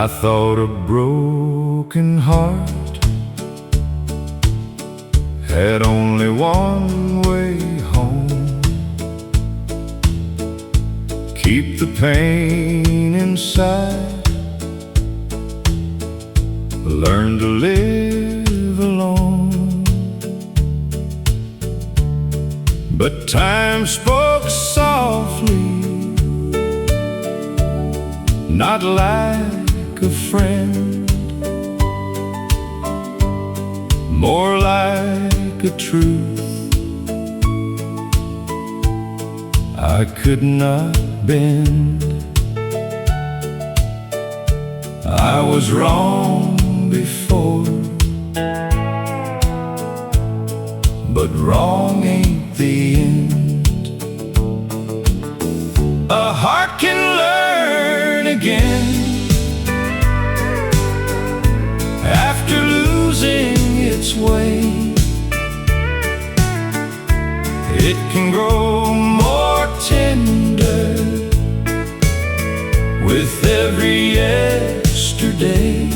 I thought a broken heart had only one way home. Keep the pain inside, learn to live alone. But time spoke softly, not like a friend, more like a truth I could not bend. I was wrong before, but wrong ain't the end. A heart can learn again after losing its way. It can grow more tender with every yesterday.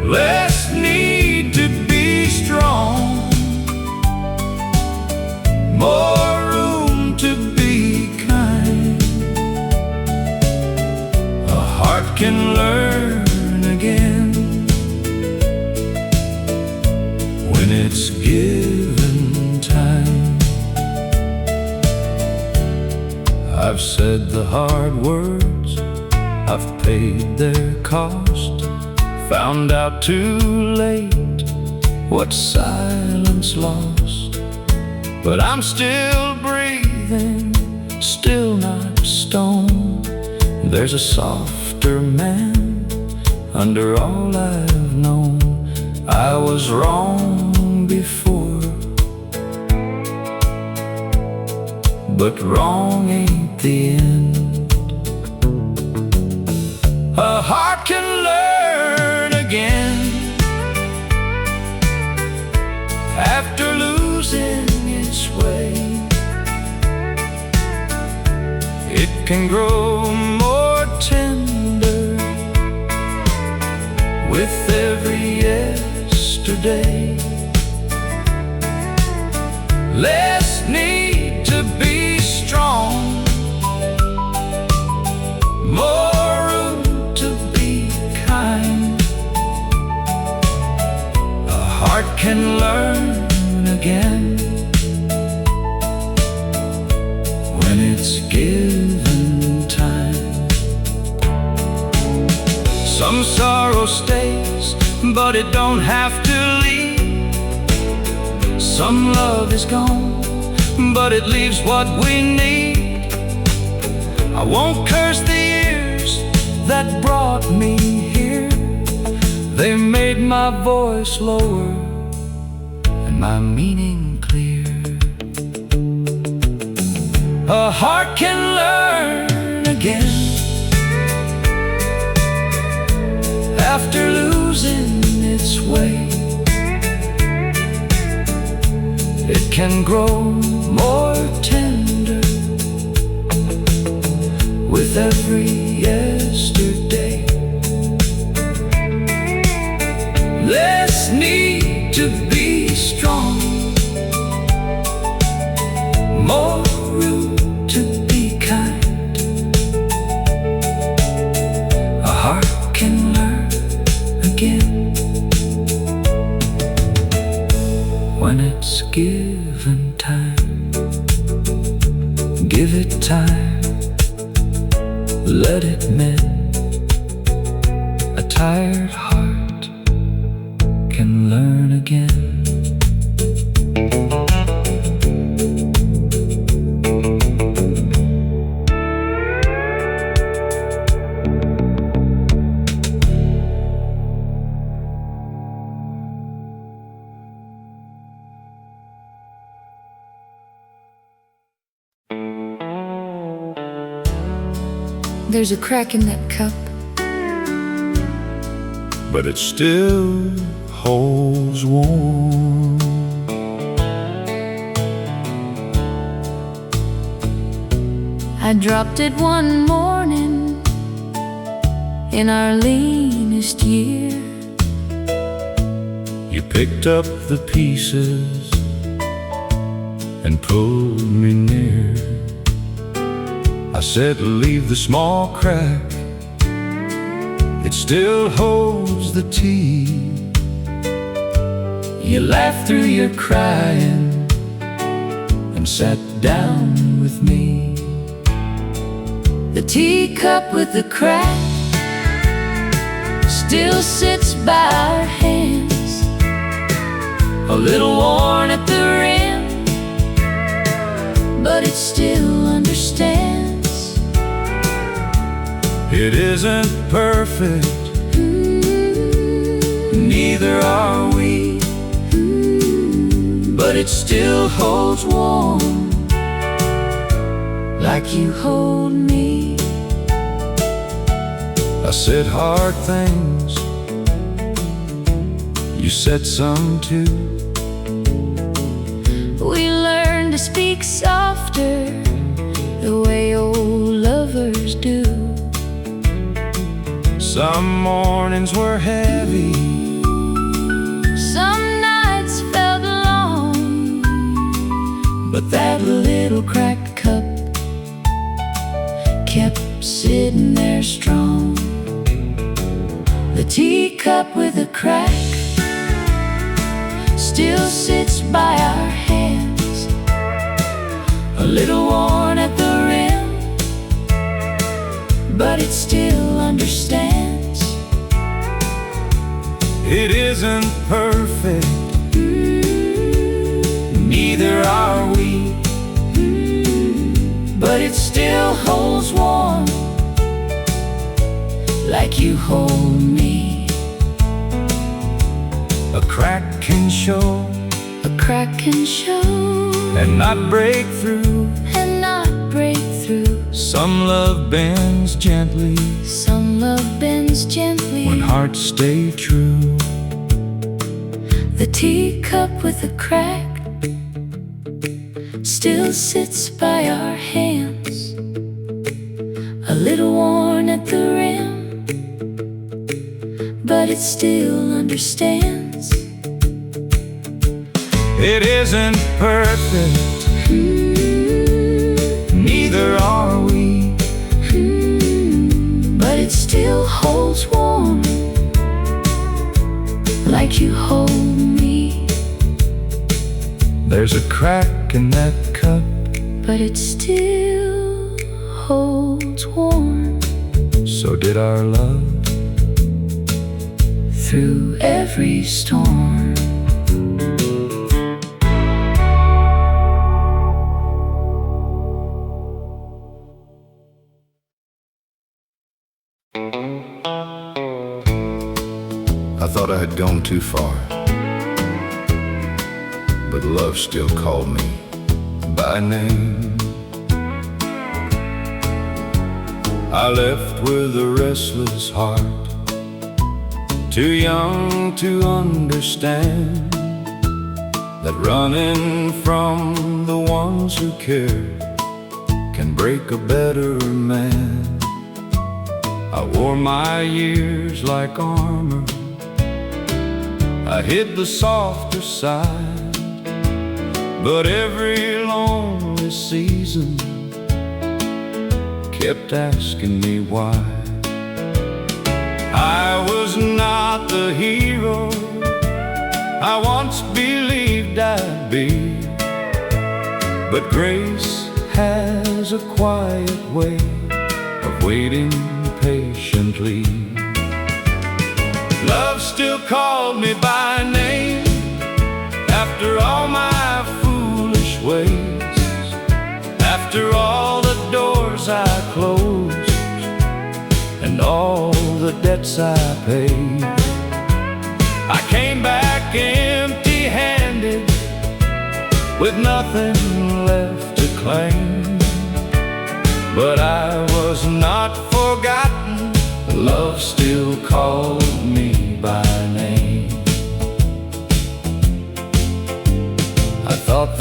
Less need to be strong, more room to be kind. A heart can learn again when it's given time. I've said the hard words, I've paid their cost, found out too late what silence lost. But I'm still breathing, still not stone. There's a softer man under all I've known. I was wrong before, but wrong ain't the end. A heart can learn again after losing its way. It can grow more tender with every yesterday. Less need to be strong, more room to be kind. A heart can learn again when it's given time. Some sorrow stays, but it don't have to leave. Some love is gone, but it leaves what we need. I won't curse the years that brought me here. They made my voice lower and my meaning clear. A heart can learn again after losing its way. It can grow more tender with every yesterday. Less need to be strong, more room to be kind. A heart can learn again when it's given time. Give it time, let it mend. A tired heart can learn again. There's a crack in that cup, but it still holds warm. I dropped it one morning in our leanest year. You picked up the pieces and pulled me near. I said, leave the small crack, it still holds the tea. You laughed through your crying and sat down with me. The teacup with the crack still sits by our hands, A little worn at the rim, but it still understands. It isn't perfect, neither are we, but it still holds warm, like you hold me. I said hard things, you said some too. We learned to speak softer, the way old lovers do. Some mornings were heavy, Some nights felt long, but that little cracked cup kept sitting there strong. The teacup with a crack still sits by our hands, a little worn at the rim, but it still understands. It isn't perfect, neither are we, but it still holds warm, like you hold me. a crack can show, A crack can show, and not break through. and not break through. Some love bends gently, Some love bends gently, when hearts stay true. The teacup with a crack still sits by our hands, a little worn at the rim, but it still understands. It isn't perfect, neither are we, but it still holds warm, like you hold me. There's a crack in that cup, But it still holds warm, so did our love, through every storm. I thought I had gone too far, but love still called me by name. I left with a restless heart, too young to understand that running from the ones who care can break a better man. I wore my years like armor, I hid the softer side, but every lonely season kept asking me why. I was not the hero I once believed I'd be, but grace has a quiet way of waiting patiently. Love still called me by name after all my foolish ways, after all the doors I closed and all the debts I paid. I came back empty-handed with nothing left to claim, but I was not forgotten. Love still called me by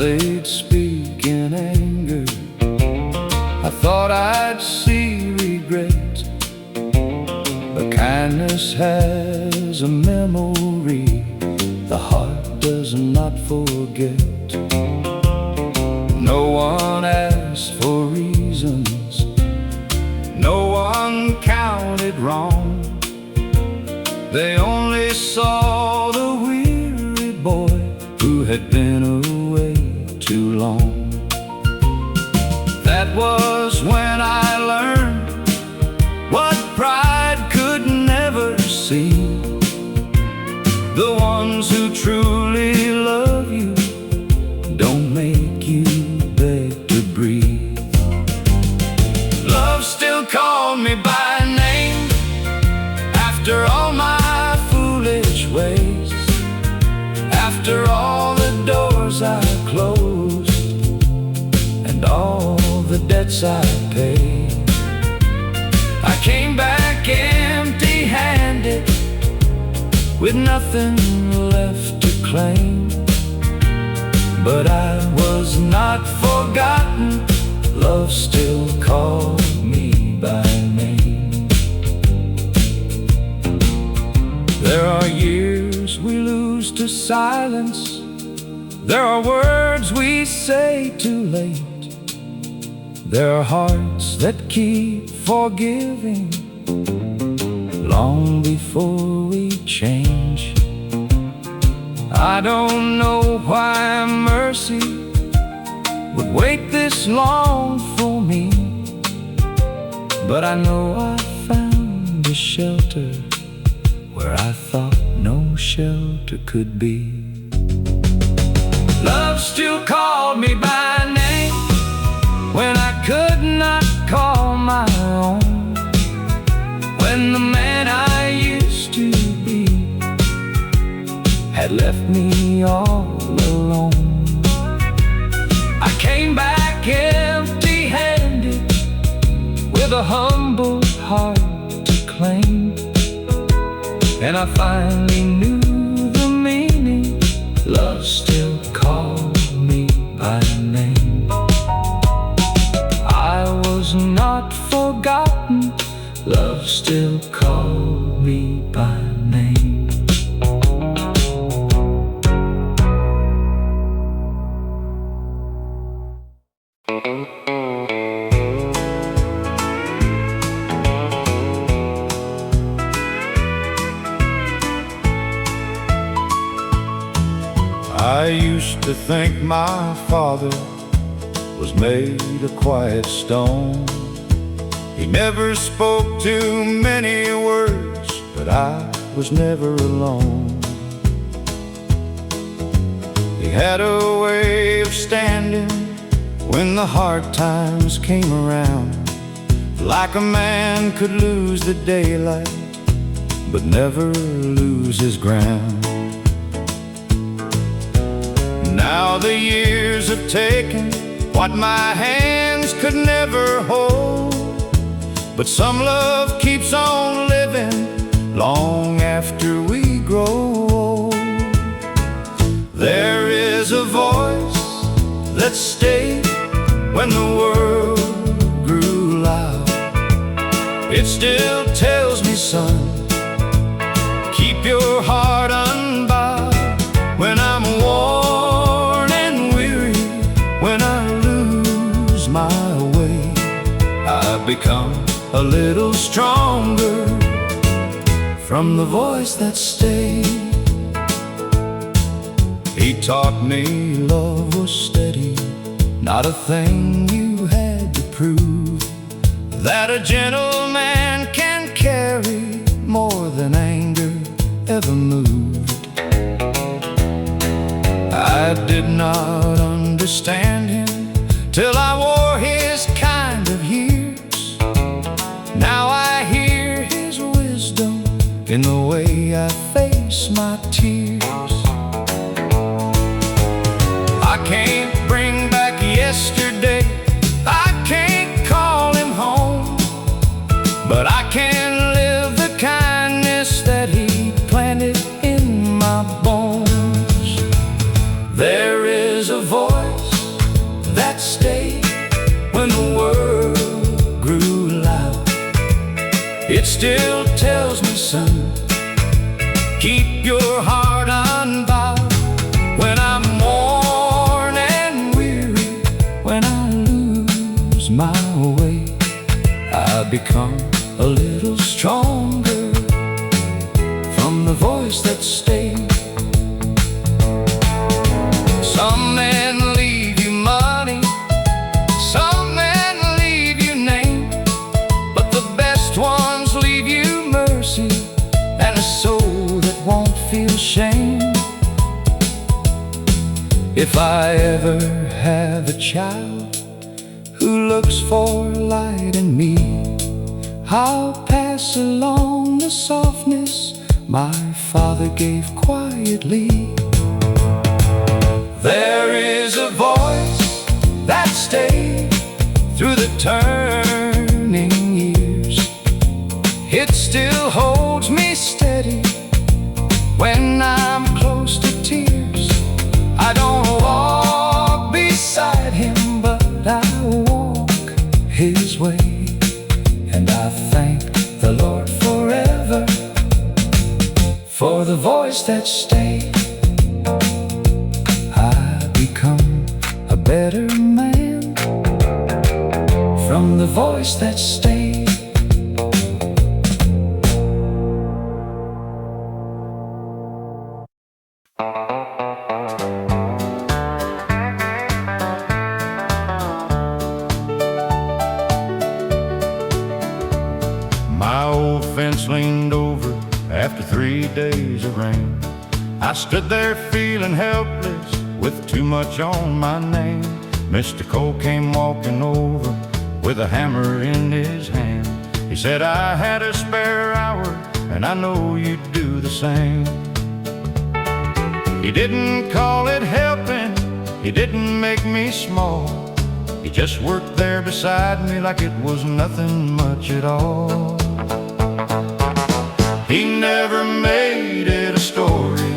they'd speak in anger. I thought I'd see regret, but kindness has a memory the heart does not forget. No one asked for reasons, no one counted wrong. They only saw the weary boy who had been away too long. That was when I learned what pride could never see. The ones who truly love you don't make you beg to breathe. Love still called me by name after all my foolish ways, after all the doors I closed and all the debts I paid. I came back empty-handed with nothing left to claim, but I was not forgotten. Love still called me by name. There are years we lose to silence. There are words we say too late. There are hearts that keep forgiving long before we change. I don't know why mercy would wait this long for me, but I know I found a shelter where I thought no shelter could be. Love still called me by name when I could not call my own, when the man I used to be had left me all alone. I came back empty-handed with a humble heart to claim, and I finally knew the meaning. Love still called me by name. I was not forgotten. Love still called me by name. I used to think my father was made of quiet stone. He never spoke too many words, but I was never alone. He had a way of standing when the hard times came around, like a man could lose the daylight but never lose his ground. Now the years have taken what my hands could never hold, but some love keeps on living long after we grow old. There is a voice that stayed when the world grew loud. It still tells me, son, keep your heart unbowed. When I'm worn and weary, when I lose my way, I become a little stronger from the voice that stayed. He taught me love was steady, not a thing you had to prove, that a gentleman can carry more than anger ever moved. I did not understand him till I wore his kind of years. Now I hear his wisdom in the way I face my tears. I can't bring back yesterday, I can't call him home, but I can live the kindness that he planted in my bones. There is a voice still tells me, son, keep your heart unbowed. When I'm worn and weary, when I lose my way, I become a little stronger from the voice that stayed. Some men leave you money, some men leave you name, but the best ones leave you mercy and a soul that won't feel shame. If I ever have a child who looks for light in me, I'll pass along the softness my father gave quietly. There is a voice that stayed through the turning years. It still holds me steady when I'm close to tears. I don't walk beside him, but I walk his way. And I thank the Lord forever for the voice that stayed. I become a better man from the voice that stayed. My old fence leaned over after 3 days of rain. I stood there feeling helpless with too much on my name. Mr. Cole came walking over with a hammer in his hand. He said, I had a spare hour and I know you'd do the same. He didn't call it helping, he didn't make me small. He just worked there beside me like it was nothing much at all. He never made it a story,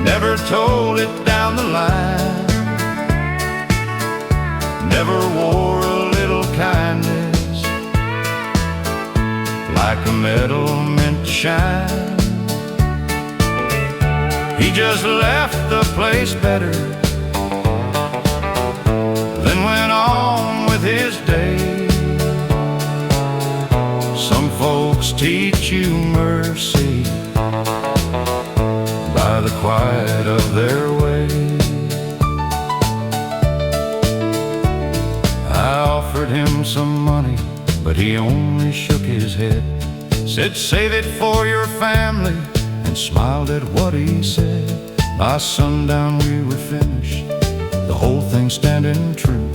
never told it down the line, never wore a little kindness like a medal meant to shine. He just left the place better, then went on with his day. Some folks teach you mercy by the quiet of their way. I offered him some money, but he only shook his head. Said, save it for your family, and smiled at what he said. By sundown we were finished, the whole thing standing true.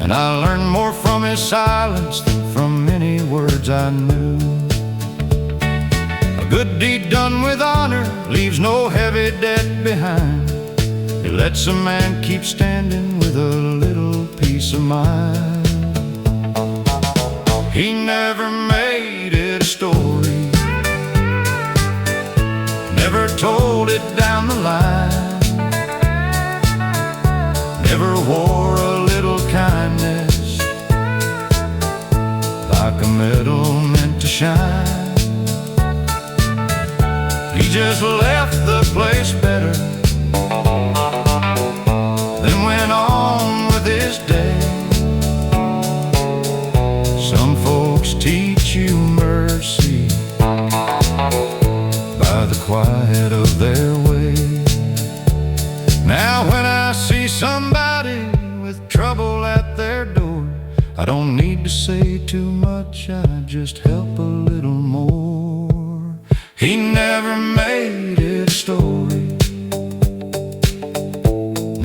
And I learned more from his silence than from any words I knew. A good deed done with honor leaves no heavy debt behind. It lets a man keep standing with a little peace of mind. He never made it a story, never told it down the line, never wore a little kindness like a medal meant to shine. He just left the place better, then went on with his day. Some folks teach you mercy by the quiet of their way. Now when I see somebody with trouble at their door, I don't need to say too much, I just help a little more. He never made it a story,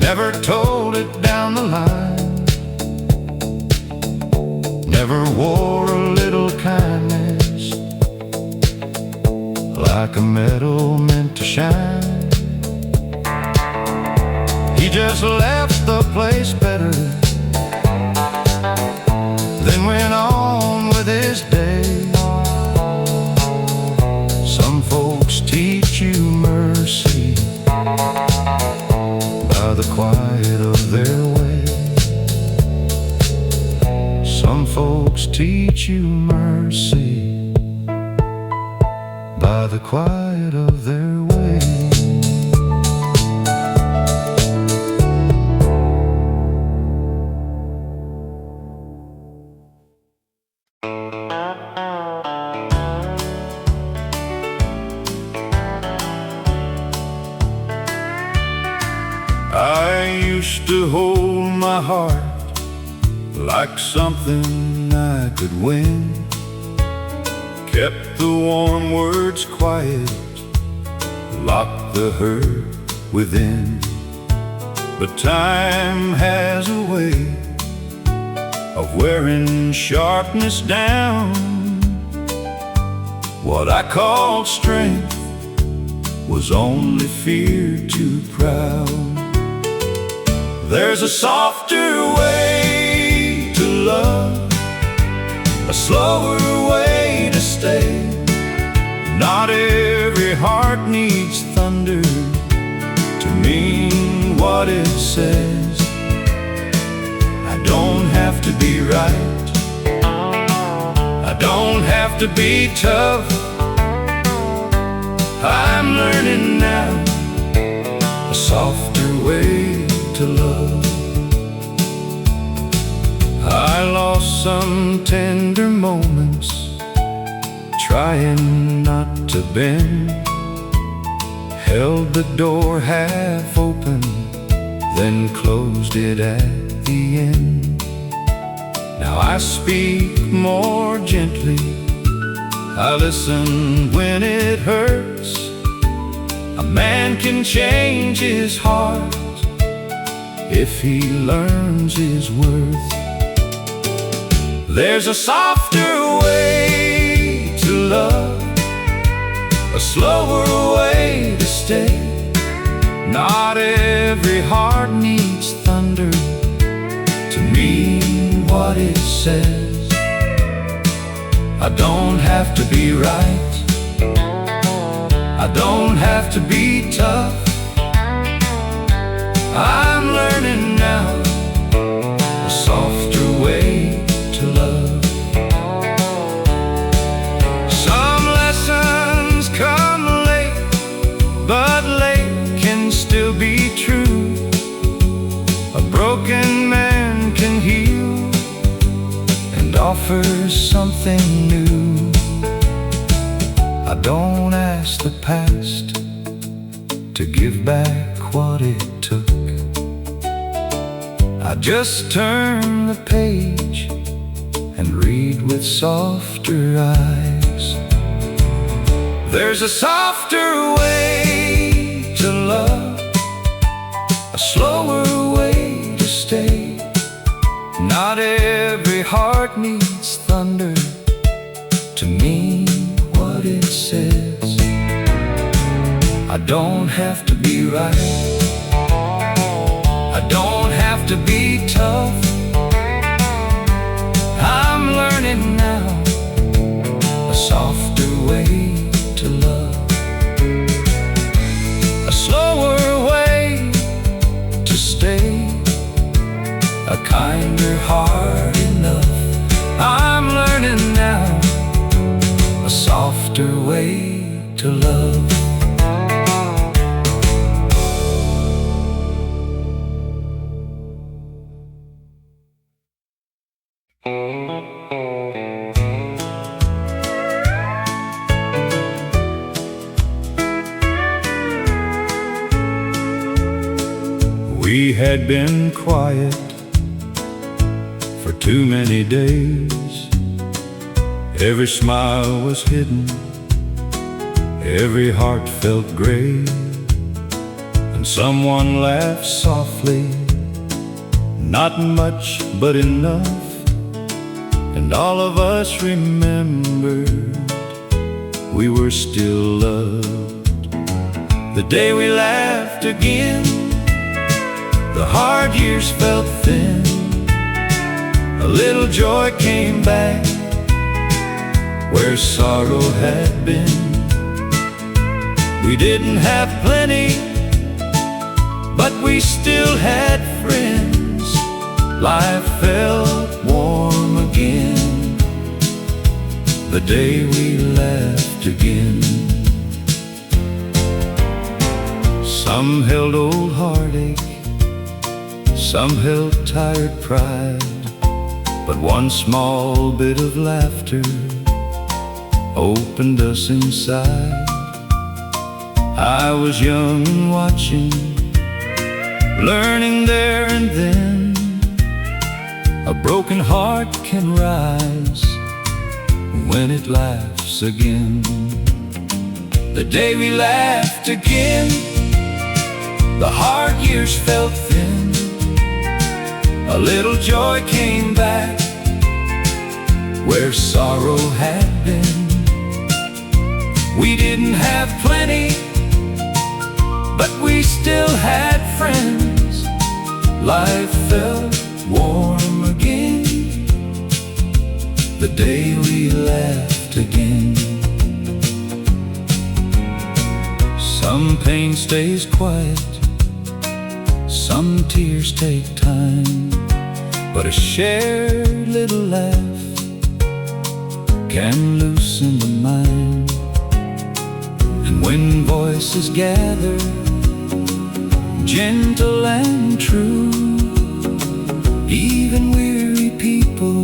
never told it down the line, never wore a little kindness like a medal meant to shine. He just left the place better, then went on with his day. Some folks teach you mercy by the quiet of their way. Some folks teach you mercy quiet of their way. I used to hold my heart like something I could win. Kept the warm words quiet, locked the hurt within. But time has a way of wearing sharpness down. What I called strength was only fear too proud. There's a softer way to love, a slower way to stay. Not every heart needs thunder to mean what it says. I don't have to be right, I don't have to be tough. I'm learning now a softer way to love. I lost some tender moments trying not to bend. Held the door half open, then closed it at the end. Now I speak more gently, I listen when it hurts. A man can change his heart if he learns his worth. There's a softer way to love, a slower way to stay. Not every heart needs thunder to mean what it says. I don't have to be right, I don't have to be tough. I'm learning now a softer way to love. Some lessons come late, but late can still be true. A broken man can heal and offer something new. I don't ask the past to give back what it took. I just turn the page and read with softer eyes. There's a softer way to love, a slower way to stay. Not every heart needs thunder to mean what it says. I don't have to be right, I don't have to be tough. I'm learning now a softer way to love, a slower way to stay, a kinder heart enough. I'm learning now a softer way to love. We had been quiet for too many days. Every smile was hidden, every heart felt gray. And someone laughed softly, not much but enough. And all of us remembered we were still loved. The day we laughed again, the hard years felt thin. A little joy came back where sorrow had been. We didn't have plenty, but we still had friends. Life felt warm again the day we laughed again. Some held old heartache, some held tired pride, but one small bit of laughter opened us inside. I was young and watching, learning there and then. A broken heart can rise when it laughs again. The day we laughed again, the hard years felt thin. A little joy came back where sorrow had been. We didn't have plenty, but we still had friends. Life felt warm again the day we laughed again. Some pain stays quiet, some tears take time, but a shared little laugh can loosen the mind. And when voices gather, gentle and true, even weary people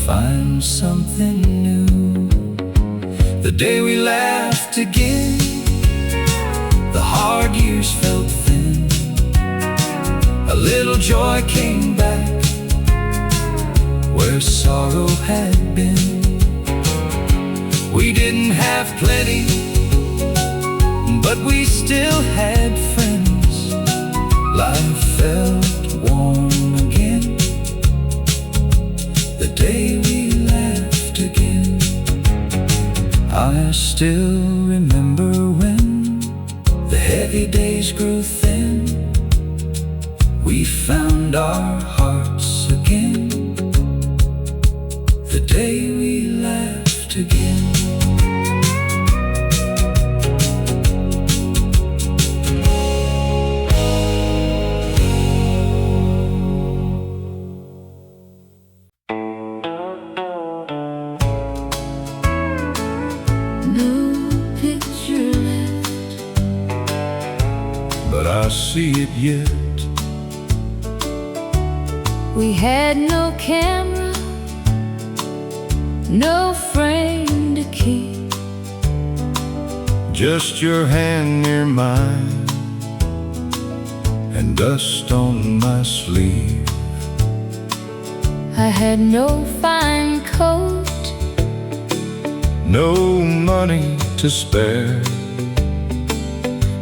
find something new. The day we laughed again, the hard years felt thin. A little joy came back where sorrow had been. We didn't have plenty, but we still had friends. Life felt warm again the day we laughed again. I still remember when the heavy days grew thin. We found our hearts again the day we laughed again. But I see it yet. We had no camera, no frame to keep, just your hand near mine and dust on my sleeve. I had no fine coat, no money to spare,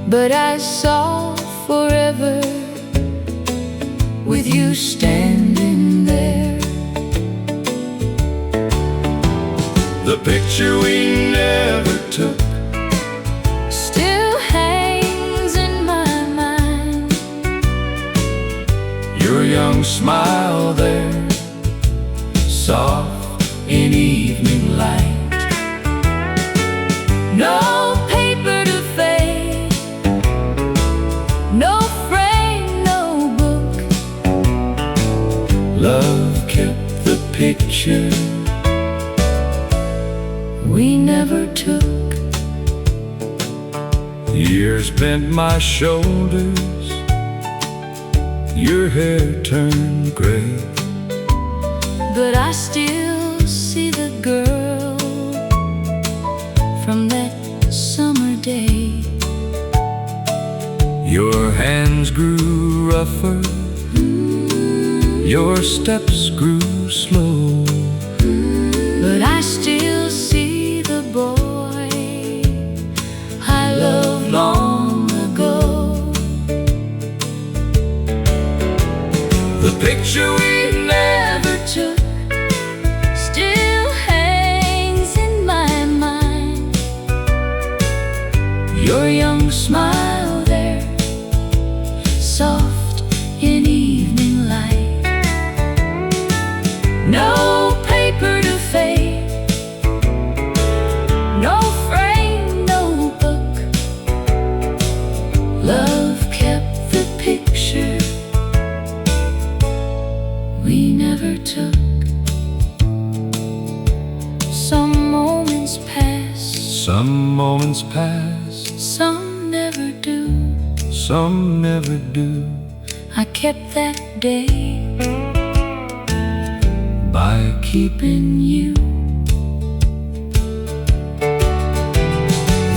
but I saw forever with you standing there. The picture we never took still hangs in my mind. Your young smile there, soft in evening light. No paper to fade, no frame, no book. Love kept the picture we never took. Years bent my shoulders, your hair turned gray, but I still see the girl from that summer day. Your hands grew rougher, your steps grew slow, but I still see the boy I loved long ago. the picture we Never took still hangs in my mind. Your young smile there, soft in evening light. No paper to fade, no frame, no book. Love kept the picture we never took. Some moments passed, some moments passed, some never do, some never do. I kept that day By keeping you.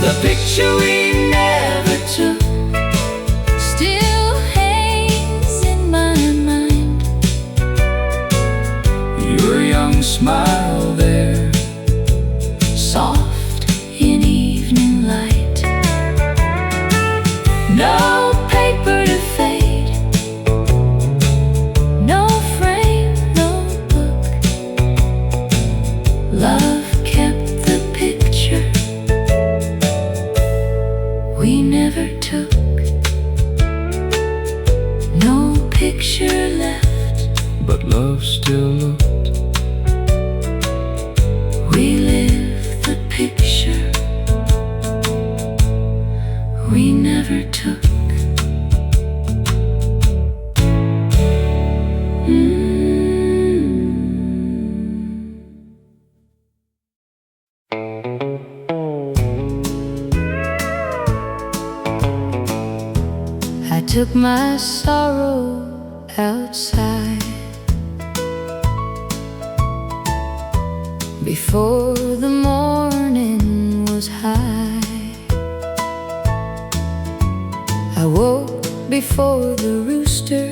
The picture we never took Still hangs in my mind. your young smile there, Soft in evening light. no Paper to fade, no frame, no book. Love kept the picture we never took. No picture left, but love still looked. we live the picture we never took. I took my sorrow outside before the morning was high. I woke before the rooster,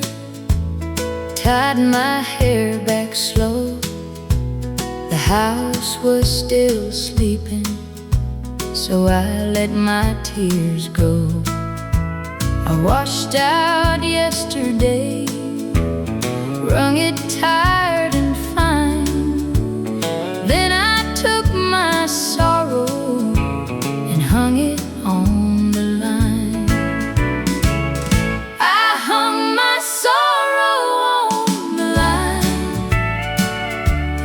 tied my hair back slow. The house was still sleeping, so I let my tears go. I washed out yesterday, wrung it tired and fine. Then I took my sorrow and hung it on the line. I hung my sorrow on the line.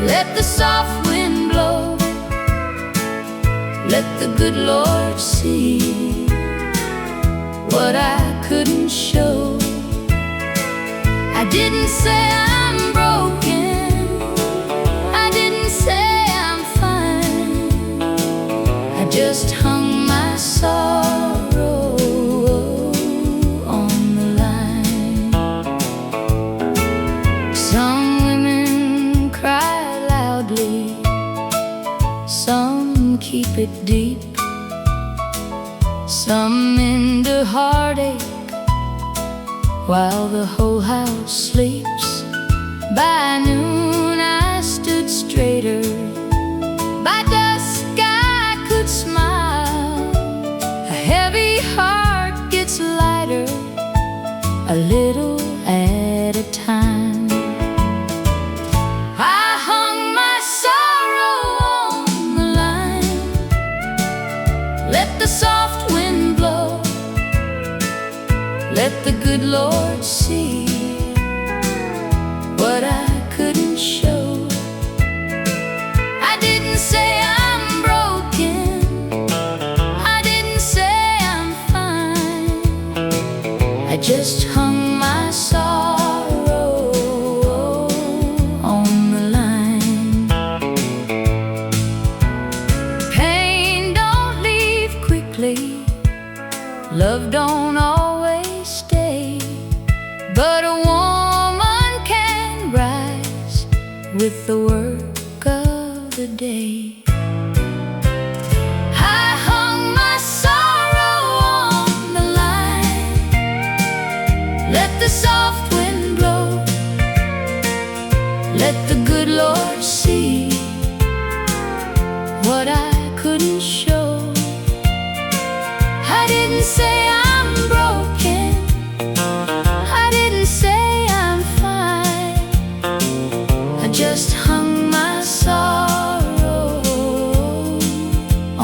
Let the soft wind blow, let the good Lord see what I couldn't show. I didn't say I'm broken, I didn't say I'm fine. I just hung my sorrow on the line. Some women cry loudly, some keep it deep. Some end a heartache while the whole house sleeps. By noon I stood straighter, by dusk I could smile. A heavy heart gets lighter, a little at a time. I hung my sorrow on the line. Let the soft wind blow, let the good Lord see what I couldn't show. I didn't say I'm broken, I didn't say I'm fine. I just hung my sorrow on the line. Pain don't leave quickly, love don't always stay, but a woman can rise with the work of the day. I hung my sorrow on the line. Let the soft wind blow, let the good Lord see what I couldn't show. I didn't say I'm broken, I didn't say I'm fine. I just hung my sorrow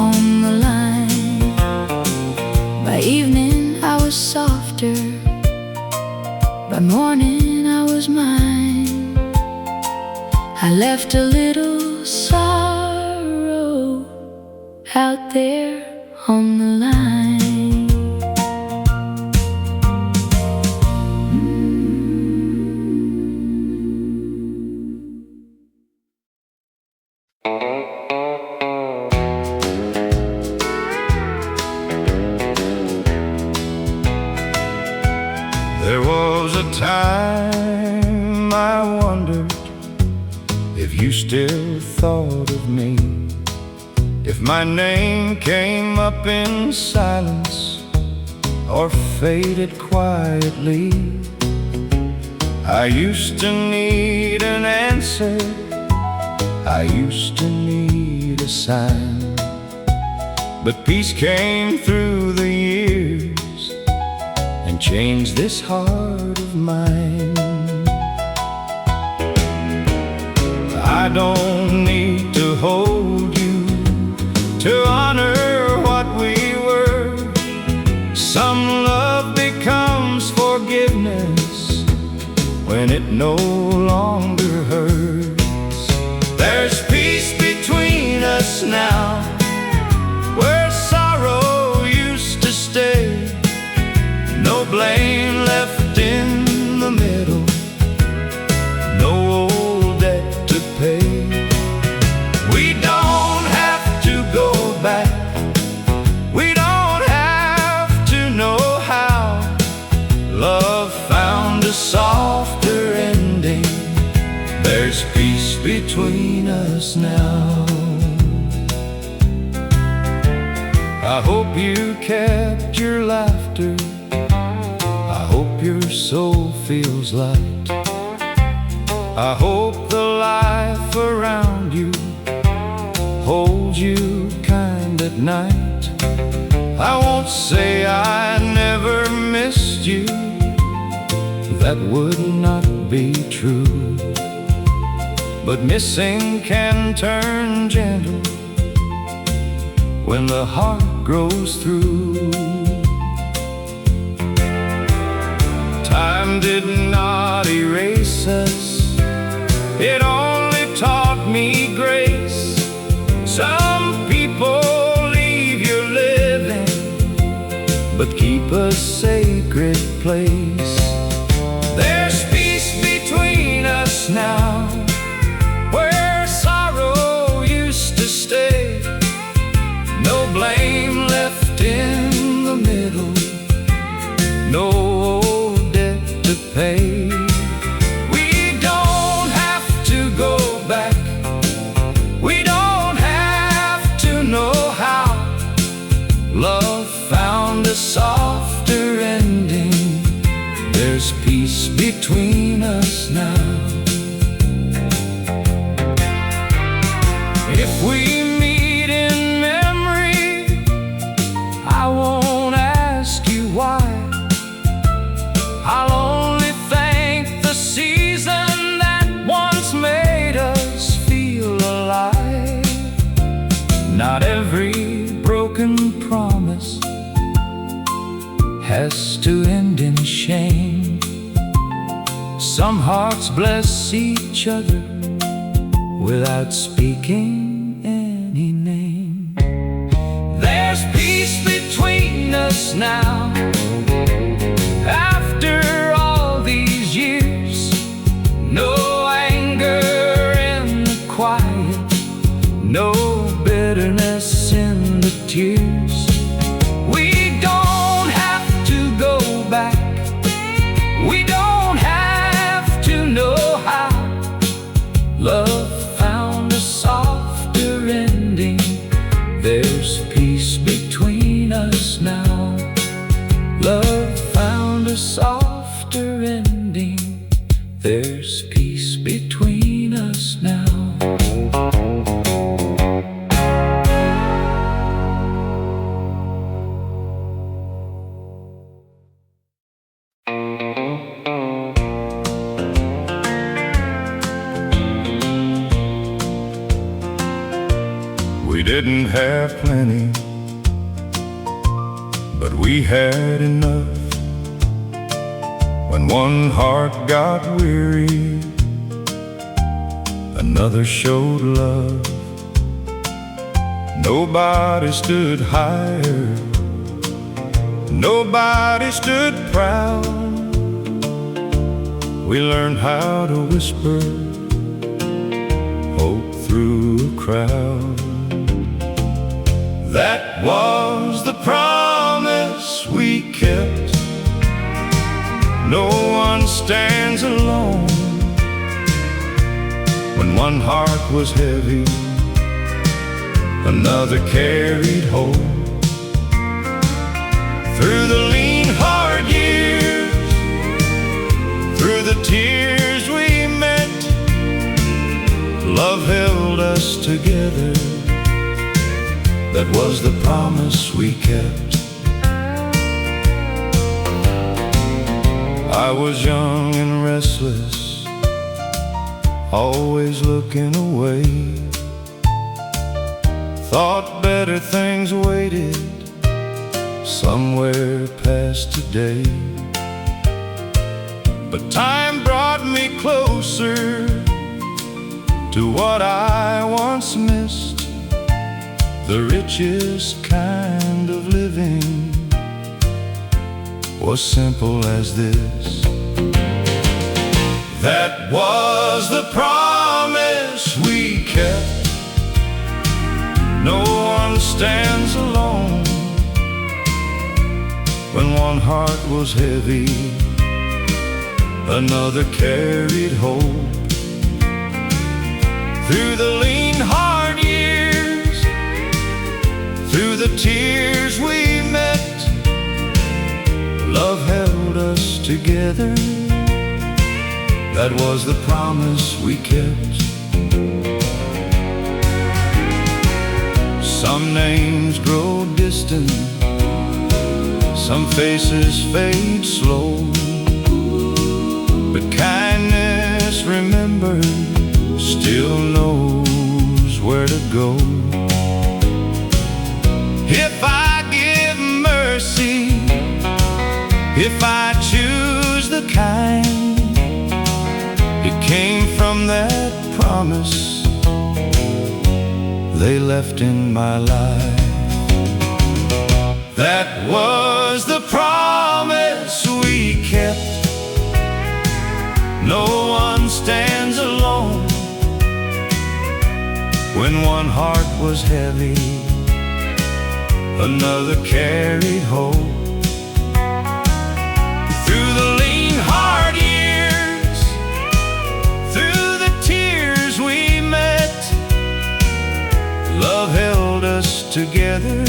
on the line. By evening I was softer, by morning I was mine. I left a little sorrow out there on the line. time I wondered if you still thought of me, if my name came up in silence or faded quietly. I used to need an answer, I used to need a sign, but peace came through the years and changed this heart of mine. I don't need to hold you to honor what we were. Some love becomes forgiveness when it no longer hurts. There's peace between us now, where sorrow used to stay. No blame left in the middle, no old debt to pay. We don't have to go back, we don't have to know how. Love found a softer ending, there's peace between us now. I hope you kept your laughter, I hope your soul feels light. I hope the life around you holds you kind at night. I won't say I never missed you, that would not be true. But missing can turn gentle when the heart grows through. Time did not erase us, it only taught me grace. Some people leave your living, but keep a sacred place. There's peace between us now, where sorrow used to stay. No blame left in the middle, no old debt to pay. We don't have to go back, we don't have to know how. Love found a softer ending, there's peace between us now. If we meet in memory, I won't ask you why. I'll only thank the season that once made us feel alive. Not every broken promise has to end in shame. Some hearts bless each other without speaking any name. There's peace between us now, after all these years. No anger in the quiet, no bitterness in the tears. We don't have to go back, we don't have to know how. Love found a softer ending, there's peace between us now. Love found a softer ending, there's peace between us now. We didn't have plenty, but we had enough. When one heart got weary, another showed love. Nobody stood higher, nobody stood proud. We learned how to whisper hope through a crowd. That was the promise we kept. No one stands alone when one heart was heavy, another carried hope. Through the lean, hard years, through the tears we met, love held us together. That was the promise we kept. I was young and restless, always looking away. Thought better things waited somewhere past today. But time brought me closer to what I once missed. The richest kind of living was simple as this. That was the promise we kept. No one stands alone when one heart was heavy, another carried hope. Through the lean, hard years, through the tears we met, love held us together. That was the promise we kept. Some names grow distant, some faces fade slow, but kindness remembered still knows where to go. If I give mercy, if I choose the kind, it came from that promise they left in my life. That was the promise we kept. No one stands alone when one heart was heavy, another carried hope. Through the lean, hard years, through the tears we met, love held us together.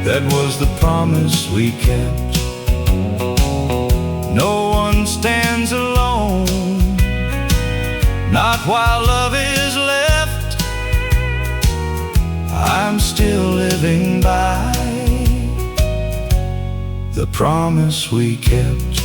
That was the promise we kept. No one stands alone, not while love is left. I'm still living by the promise we kept.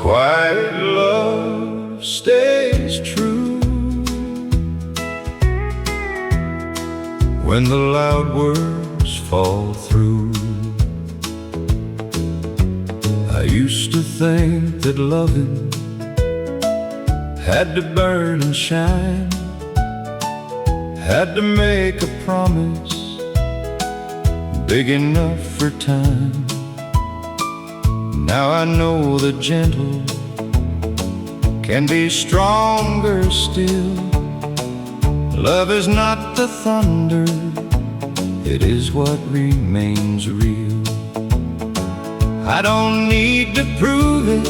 Quiet love stays true when the loud words fall through. I used to think that loving had to burn and shine, had to make a promise big enough for time. Now I know the gentle can be stronger still. Love is not the thunder, it is what remains real. I don't need to prove it,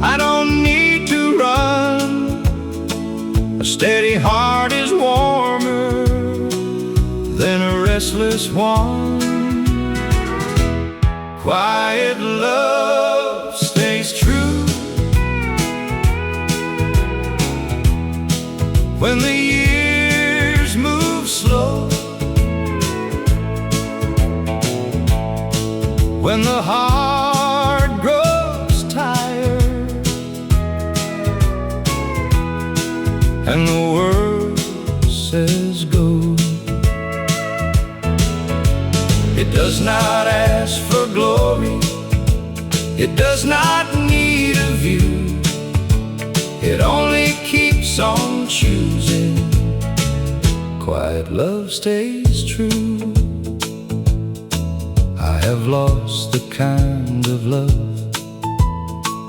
I don't need to run. A steady heart is warmer than a restless one. Quiet love stays true when the years move slow, when the heart grows tired and the world says go. It does not ask for glory, it does not need a view. It only keeps on choosing quiet love stays true. I have lost the kind of love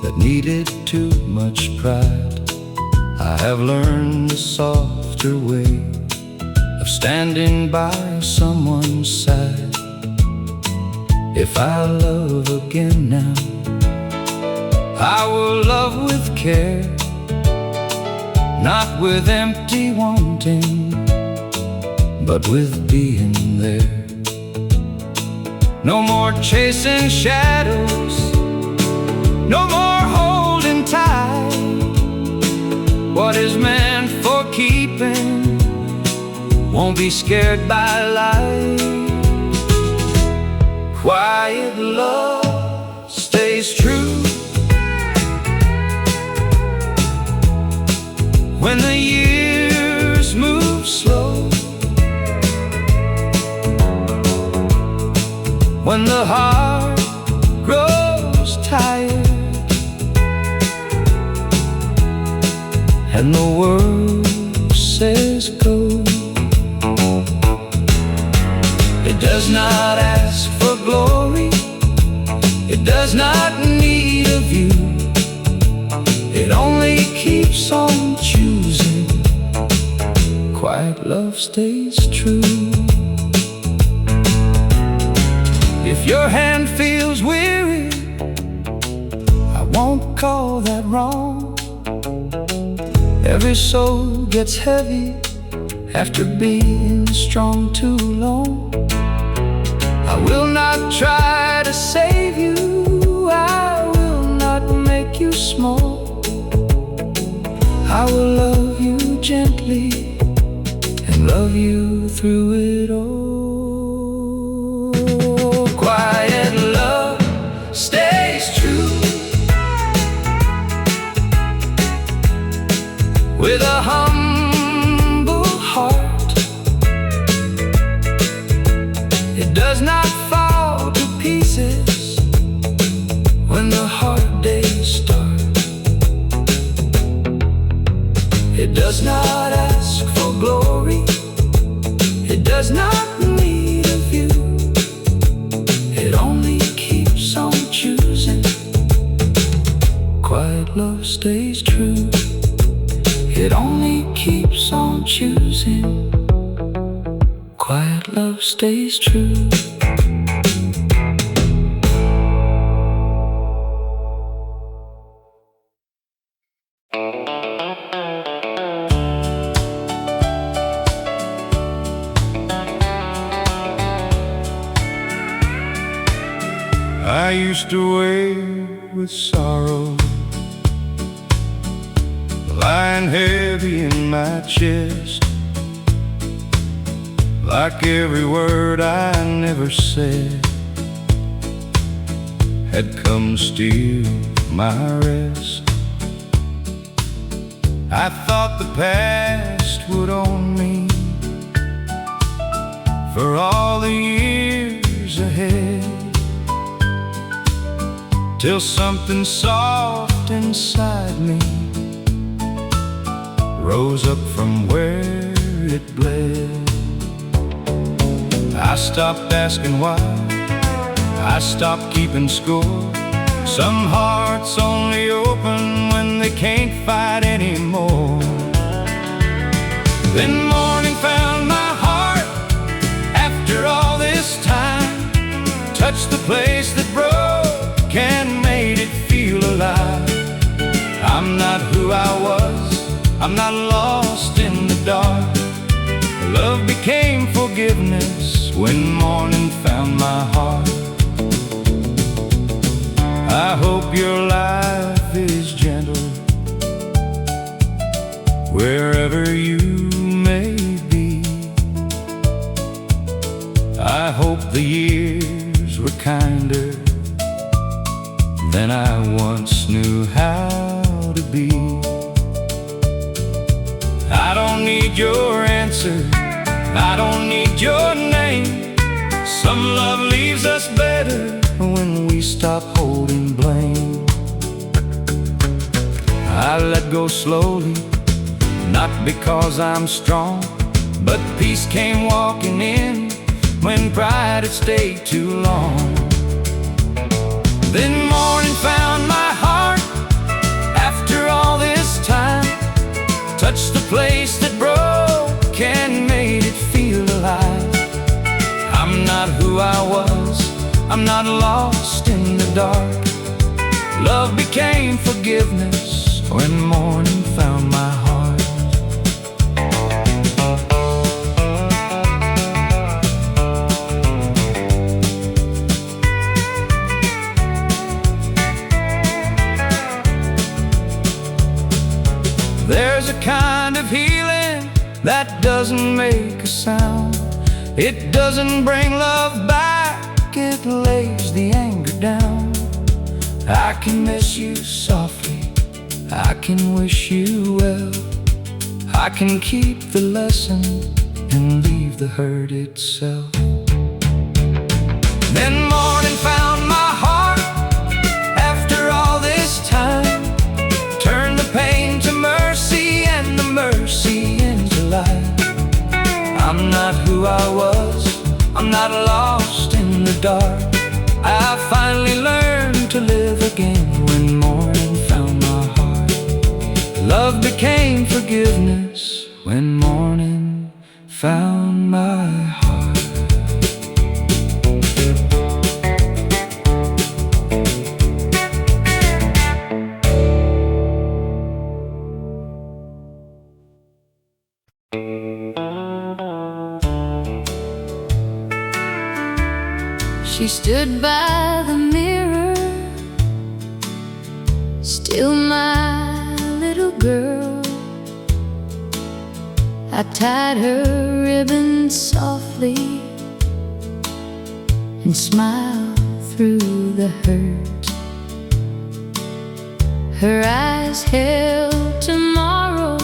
that needed too much pride. I have learned the softer way of standing by someone's side. If I love again now, I will love with care, not with empty wanting, but with being there. No more chasing shadows, no more holding tight. What is meant for keeping won't be scared by light. Quiet love stays true. When the years move slow, when the heart grows tired, and the world says go, it does not ask for glory, it does not need a view, it only keeps on choosing. Quiet love stays true. If your hand feels weary, I won't call that wrong. Every soul gets heavy after being strong too long. I will not try to save you, I will not make you small. I will love you gently and love you through it all. Quiet love stays true. With a humble heart, it does not fall to pieces when the hard days start. It does not ask for glory, it does not need a view, it only keeps on choosing. Quiet love stays true. It only keeps on choosing. Quiet love stays true. I used to wait with sorrow lying heavy in my chest, like every word I never said had come to steal my rest. I thought the past would own me for all the years ahead, till something soft inside me rose up from where it bled. I stopped asking why, I stopped keeping score. Some hearts only open when they can't fight anymore. Then morning found my heart after all this time, touched the place that broke and made it feel alive. I'm not who I was, I'm not lost in the dark. Love became forgiveness when morning found my heart. I hope your life is gentle wherever you may be. I hope the years were kinder than I once knew how to be. I don't need your answer, I don't need your name. Some love leaves us better when we stop holding blame. I let go slowly, not because I'm strong, but peace came walking in when pride had stayed too long. Then morning found my heart after all this time, touched the place that broke and made it feel alive. I'm not who I was, I'm not lost in the dark. Love became forgiveness when morning found my heart. There's a kind of healing that doesn't make a sound. It doesn't bring love back, it lays the anger down. I can miss you softly, I can wish you well. I can keep the lesson and leave the hurt itself. Then morning found my heart after all this time, turned the pain to mercy and the mercy into life. I'm not who I was, I'm not lost in the dark. I finally learned to live again when morning found my heart. Love became forgiveness when morning found my heart. She stood by the mirror, still my little girl. I tied her ribbon softly and smiled through the hurt. Her eyes held tomorrow,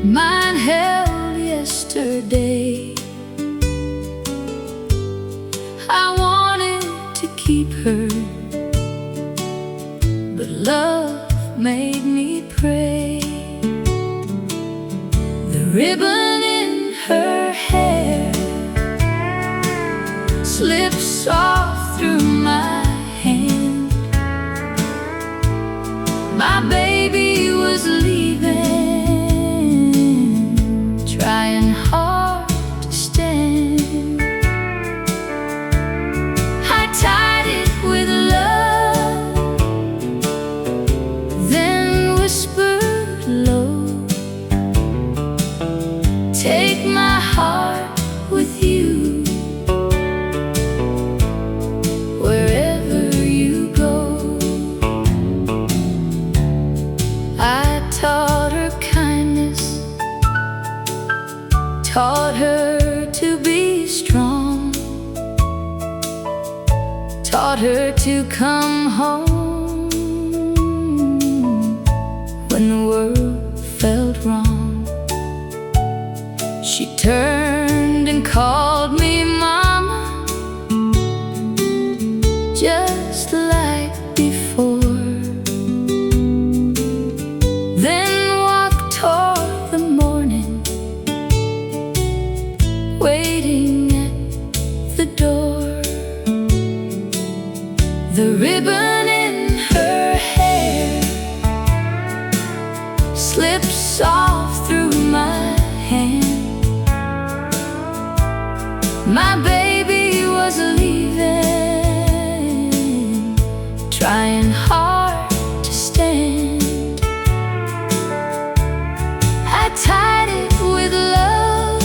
mine held yesterday. I wanted to keep her, but love made me pray. The ribbon in her hair slipped soft through my hand. My baby was leaving, trying hard to stand. Tied it with love, then whispered low, take my heart with you, wherever you go. I taught her kindness, taught her to be strong, taught her to come home when the world felt wrong. She turned and called me mama, just like before. Then walked toward the morning, waiting at the door. The ribbon in her hair slipped soft through my hand. My baby was leaving, trying hard to stand. I tied it with love,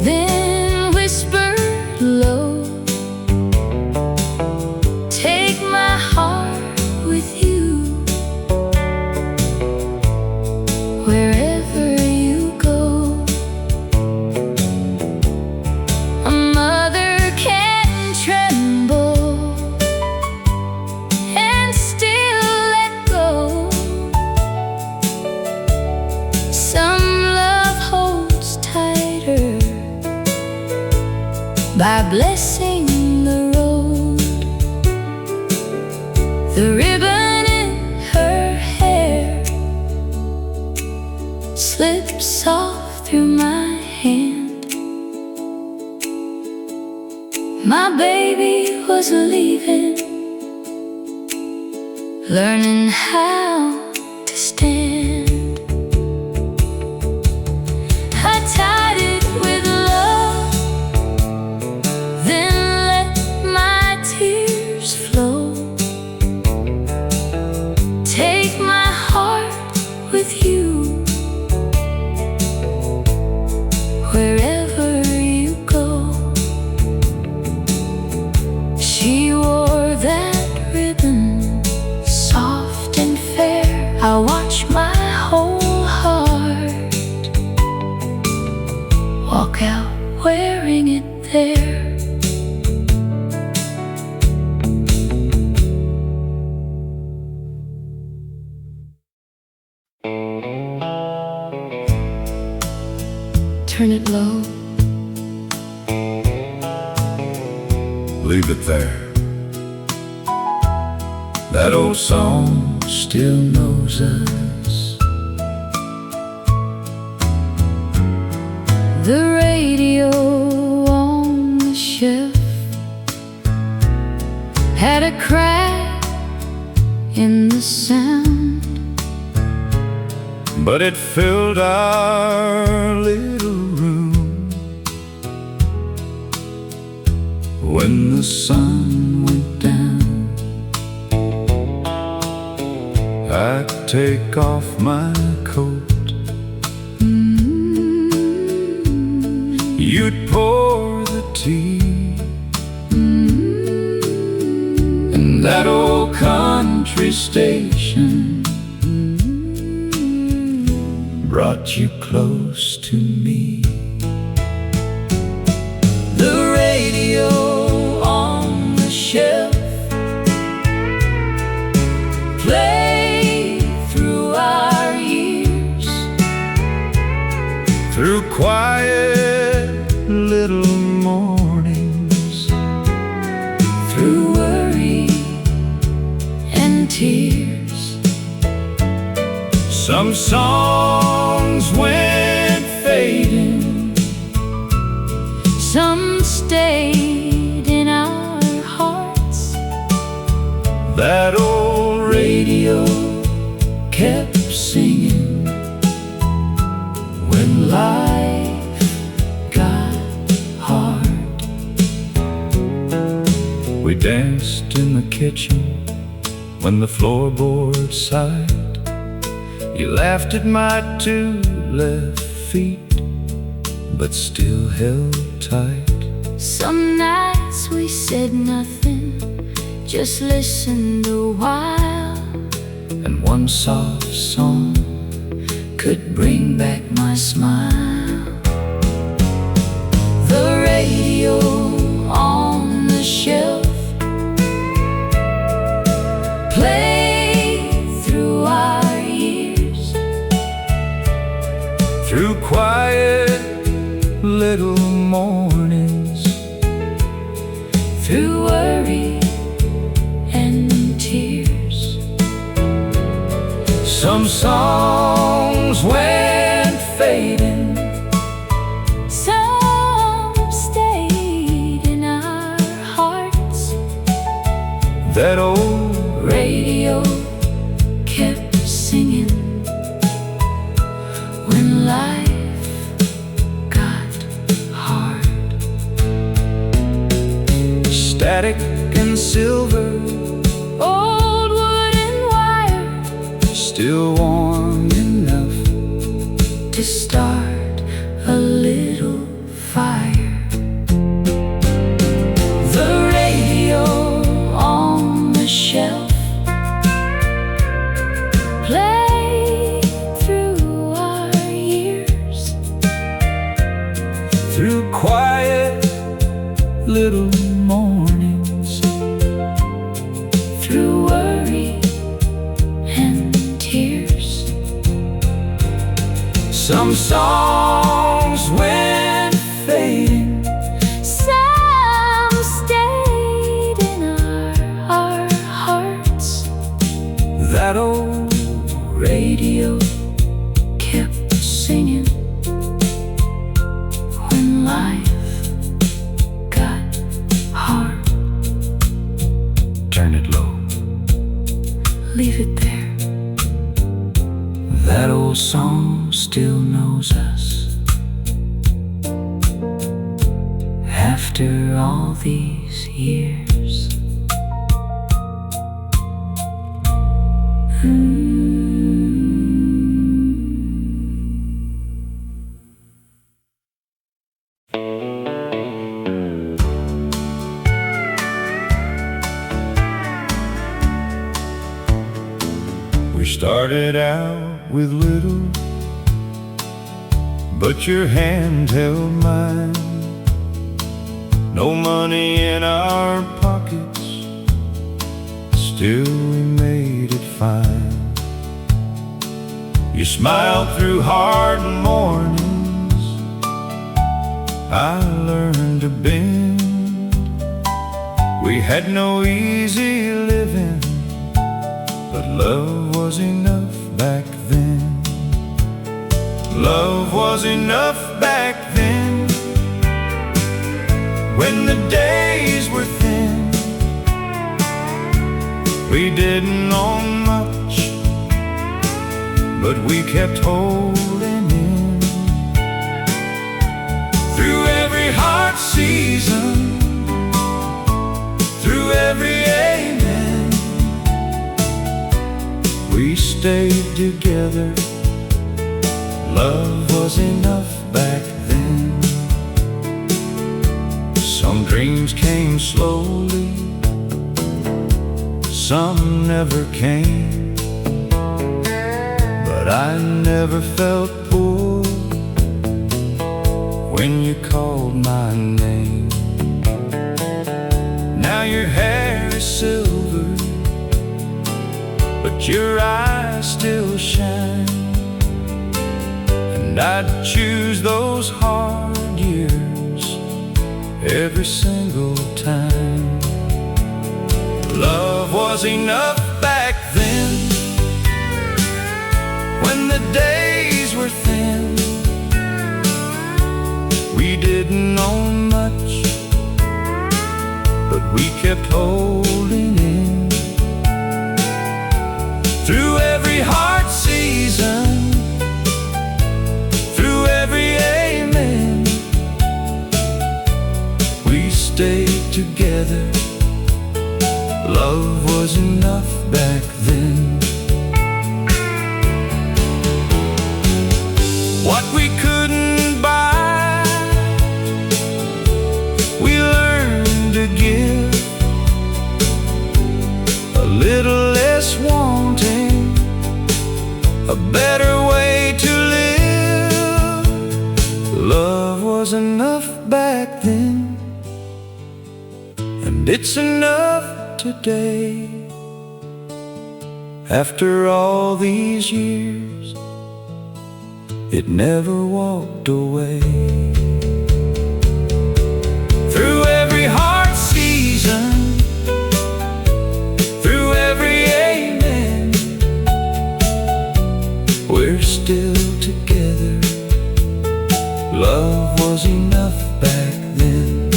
then whispered low, take my heart with you, wherever you go. A mother can tremble and still let go. Some love holds tighter by blessing the road. The ribbon in her hair kept soft through my hand. My baby was leaving, learning how to stand. I tied it with love, then let my tears flow. Take my heart with you wherever you go. She wore that ribbon, soft and fair. I watched my whole heart walk out wearing it there. Turn it low, Leave it there. That old song still knows us. the radio on the shelf had a crack in the sound. But it filled our little room when the sun went down. I'd take off my coat, you'd pour the tea, and that old country station brought you close to me. The radio on the shelf played through our years, Through quiet little mornings, through worry and tears. some songs went fading, Some stayed in our hearts. that old radio kept singing when life got hard. We danced in the kitchen when the floorboards sighed. You laughed at my two left feet, but still held tight. Some nights we said nothing, just listened a while. And one soft song Could bring back my smile. The radio on the shelf played through our years, through quiet little mornings, through worry and tears. some songs went fading, Some stayed in our hearts. that old Radio kept singing when life got hard. static and silver, Old wood and wire, still warm enough to start a little fire. The radio on the shelf played through our years, through quiet little mornings, through worry and tears. some songs went fading, Some stayed in our hearts. that old Radio kept singing singing when life got hard. Turn it low, Leave it there. that old song still knows us. After all these years, we started out with little, but your hand held mine. No money in our pockets, still we made it fine. You smiled through hard mornings, I learned to bend. We had no easy living, but love was enough back then. Love was enough back then, when the days were thin. We didn't own much, but we kept holding in. Through every hard season, through every amen, we stayed together. Love was enough back then. Some dreams came slowly, some never came, but I never felt poor when you called my name. Now your hair is silver, but your eyes still shine, and I'd choose those hard years every single time. Love was enough back then, when the days were thin. We didn't own much, but we kept holding in. Through every hard season, through every amen, we stayed together. Love was enough back then. What we couldn't buy, we learned to give. A little less wanting, a better way to live. Love was enough back then, and it's enough today. After all these years, it never walked away. Through every hard season, through every amen, we're still together. Love was enough back then.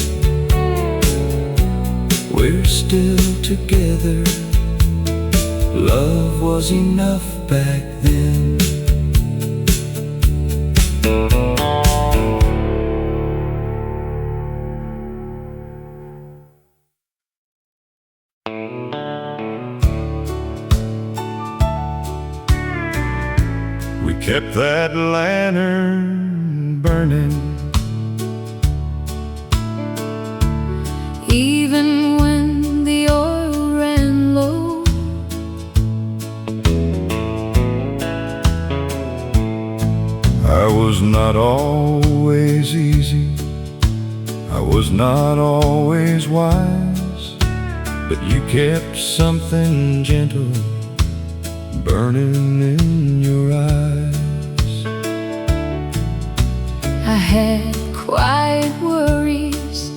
We're still together. Love was enough back then. We kept that lantern burning, Even when the oil ran low. I was not always easy, I was not always wise, but you kept something gentle burning in your eyes. I had quiet worries,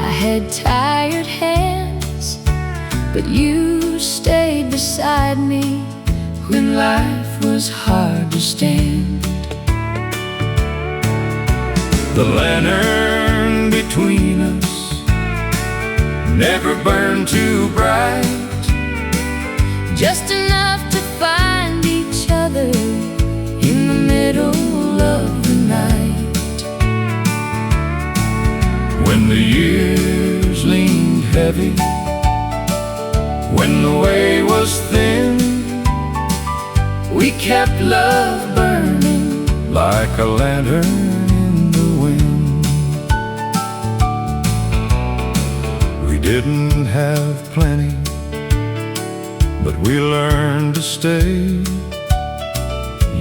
I had tired hands, but you stayed beside me when life was hard to stand. The lantern between us never burned too bright, just enough to find each other in the middle of the night. when the years leaned heavy, when the way was thin, We kept love burning like a lantern in the wind. We didn't have plenty, but we learned to stay.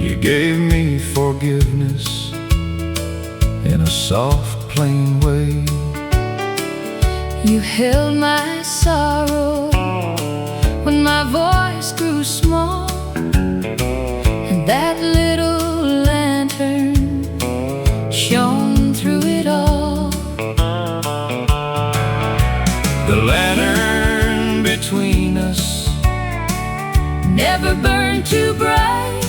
You gave me forgiveness in a soft, plain way. You held my sorrow when my voice grew small, and that little lantern shone through it all. The lantern between us Never burned too bright,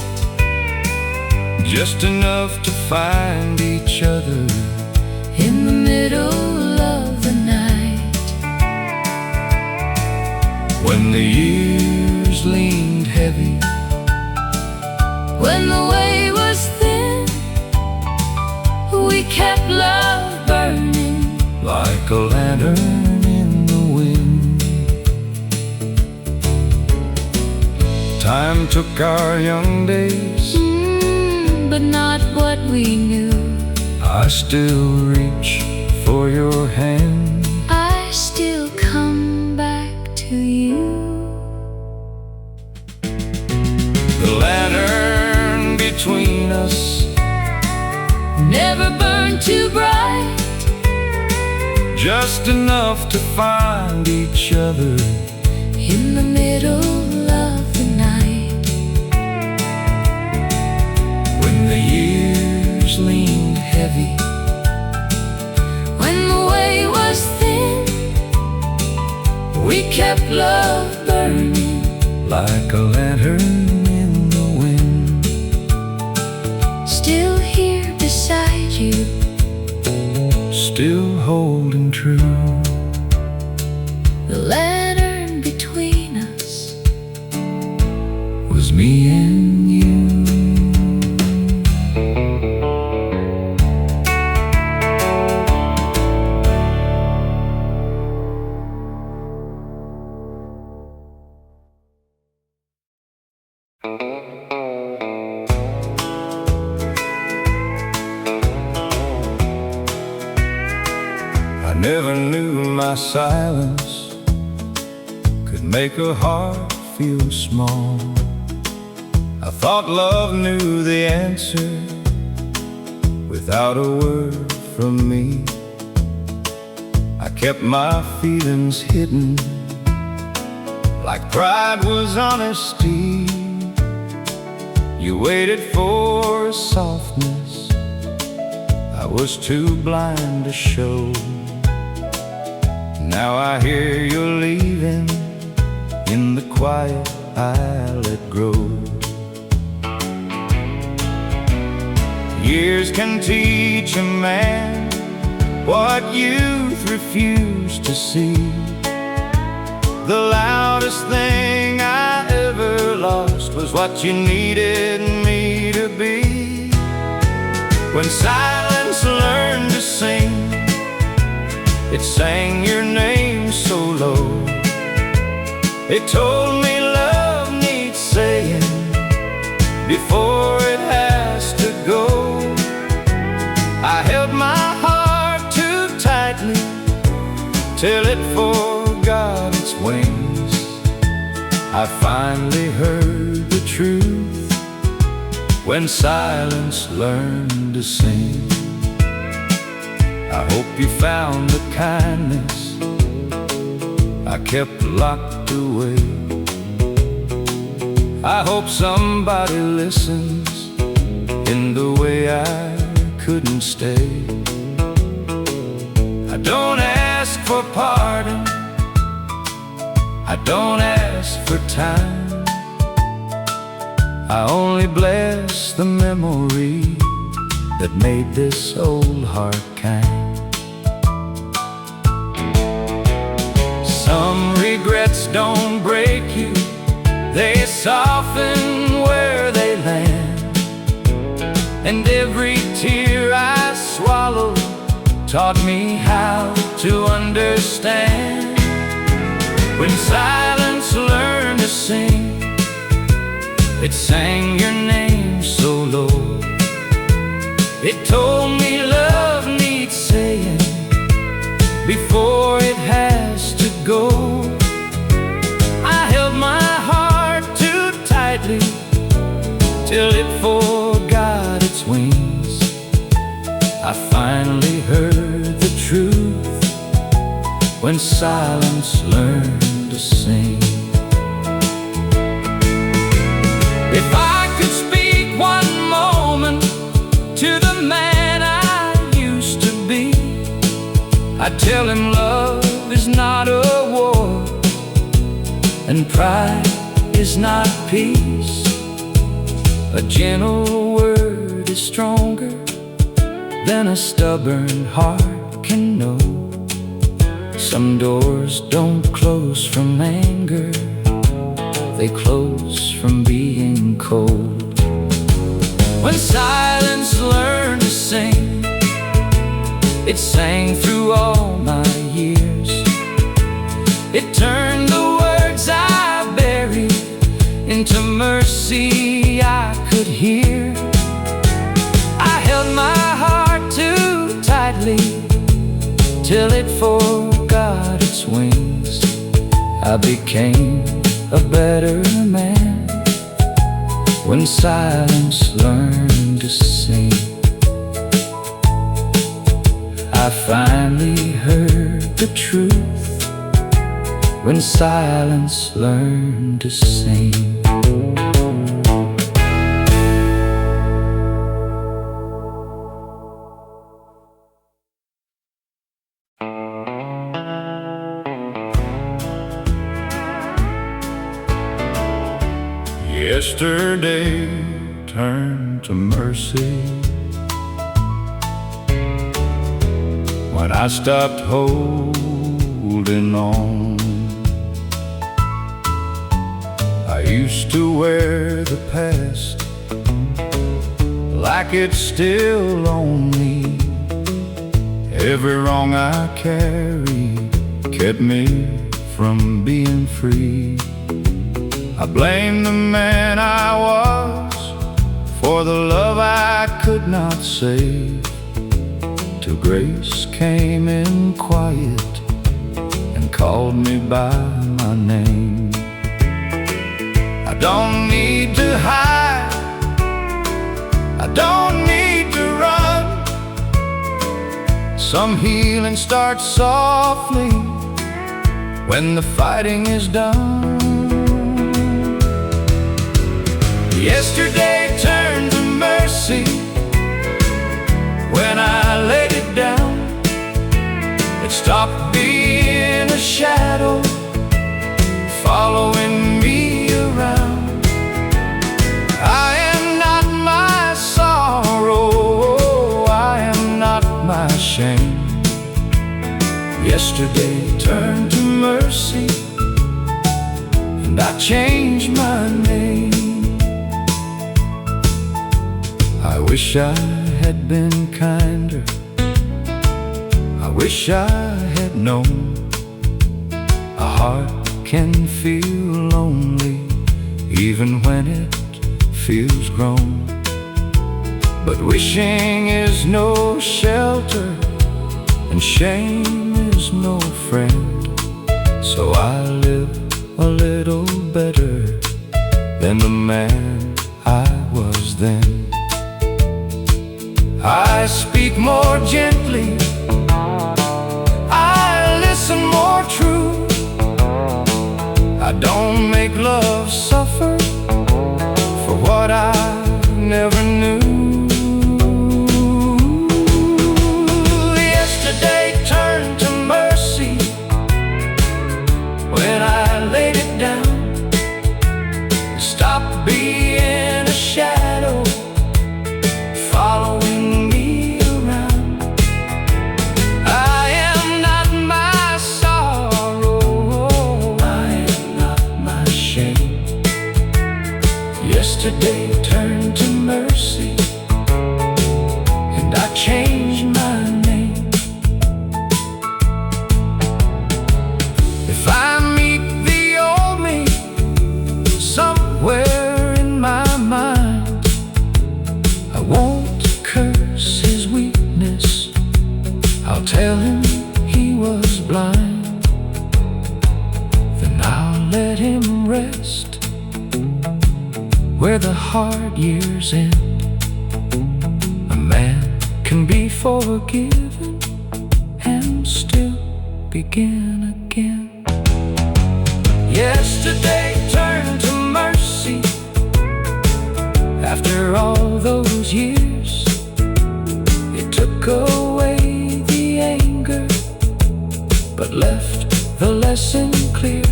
just enough to find each other in the middle of the night. when the years leaned heavy, When the way was thin, we kept love burning like a lantern in the wind. Time took our young days, but not what we knew. I still reach for your hand. I still come back to you. The lantern between us Never burned too bright, just enough to find each other in the middle of the night. when the years leaned heavy, When the way was thin, we kept love burning like a lantern in the wind. still here beside you, Still holding true. the lantern between us Was me and you. I never knew my silence could make a heart feel small. I thought love knew the answer without a word from me. I kept my feelings hidden like pride was honesty. You waited for a softness I was too blind to show. Now I hear you're leaving in the quiet I let grow. Years can teach a man what youth refused to see. The loudest thing I ever lost was what you needed me to be. When silence learned to sing, it sang your name so low. It told me love needs saying before it has to go. I held my heart too tightly till it forgot its wings. I finally heard the truth when silence learned to sing. I hope you found the kindness I kept locked away. I hope somebody listens in the way I couldn't stay. I don't ask for pardon, I don't ask for time. I only bless the memory that made this old heart kind. Some regrets don't break you, they soften where they land. And every tear I swallowed taught me how to understand. When silence learned to sing, it sang your name so low. It told me love needs saying before it has to go. I held my heart too tightly till it forgot its wings. I finally heard the truth when silence learned to sing. If I could speak one moment to the man I used to be, I'd tell him love is not a war, and pride is not peace. A gentle word is stronger than a stubborn heart can know. Some doors don't close from anger, they close from being cold. When silence learned to sing, it sang through all my years. It turned the words I buried into mercy I could hear. I held my heart too tightly till it forgot its wings. I became a better man when silence learned to sing. I finally heard the truth when silence learned to sing. Yesterday turned to mercy when I stopped holding on. I used to wear the past like it's still on me. Every wrong I carried kept me from being free. I blame the man I was for the love I could not save, till grace came in quiet and called me by my name. I don't need to hide, I don't need to run. Some healing starts softly when the fighting is done. Yesterday turned to mercy when I laid it down. It stopped being a shadow following me around. I am not my sorrow, I am not my shame. Yesterday turned to mercy and I changed my name. I wish I had been kinder, I wish I had known a heart can feel lonely even when it feels grown. But wishing is no shelter and shame is no friend. So I live a little better than the man I was then. I speak more gently, I listen more true. I don't make love suffer for what I never knew. Yesterday turned to mercy when I laid it down. Stop being a shadow following me Yesterday turned to mercy, and I changed my name. If I meet the old me somewhere in my mind, I won't curse his weakness. I'll tell him he was blind. Then I'll let him rest where the hard years end. A man can be forgiven and still begin again. Yesterday turned to mercy. After all those years, it took away the anger, but left the lesson clear.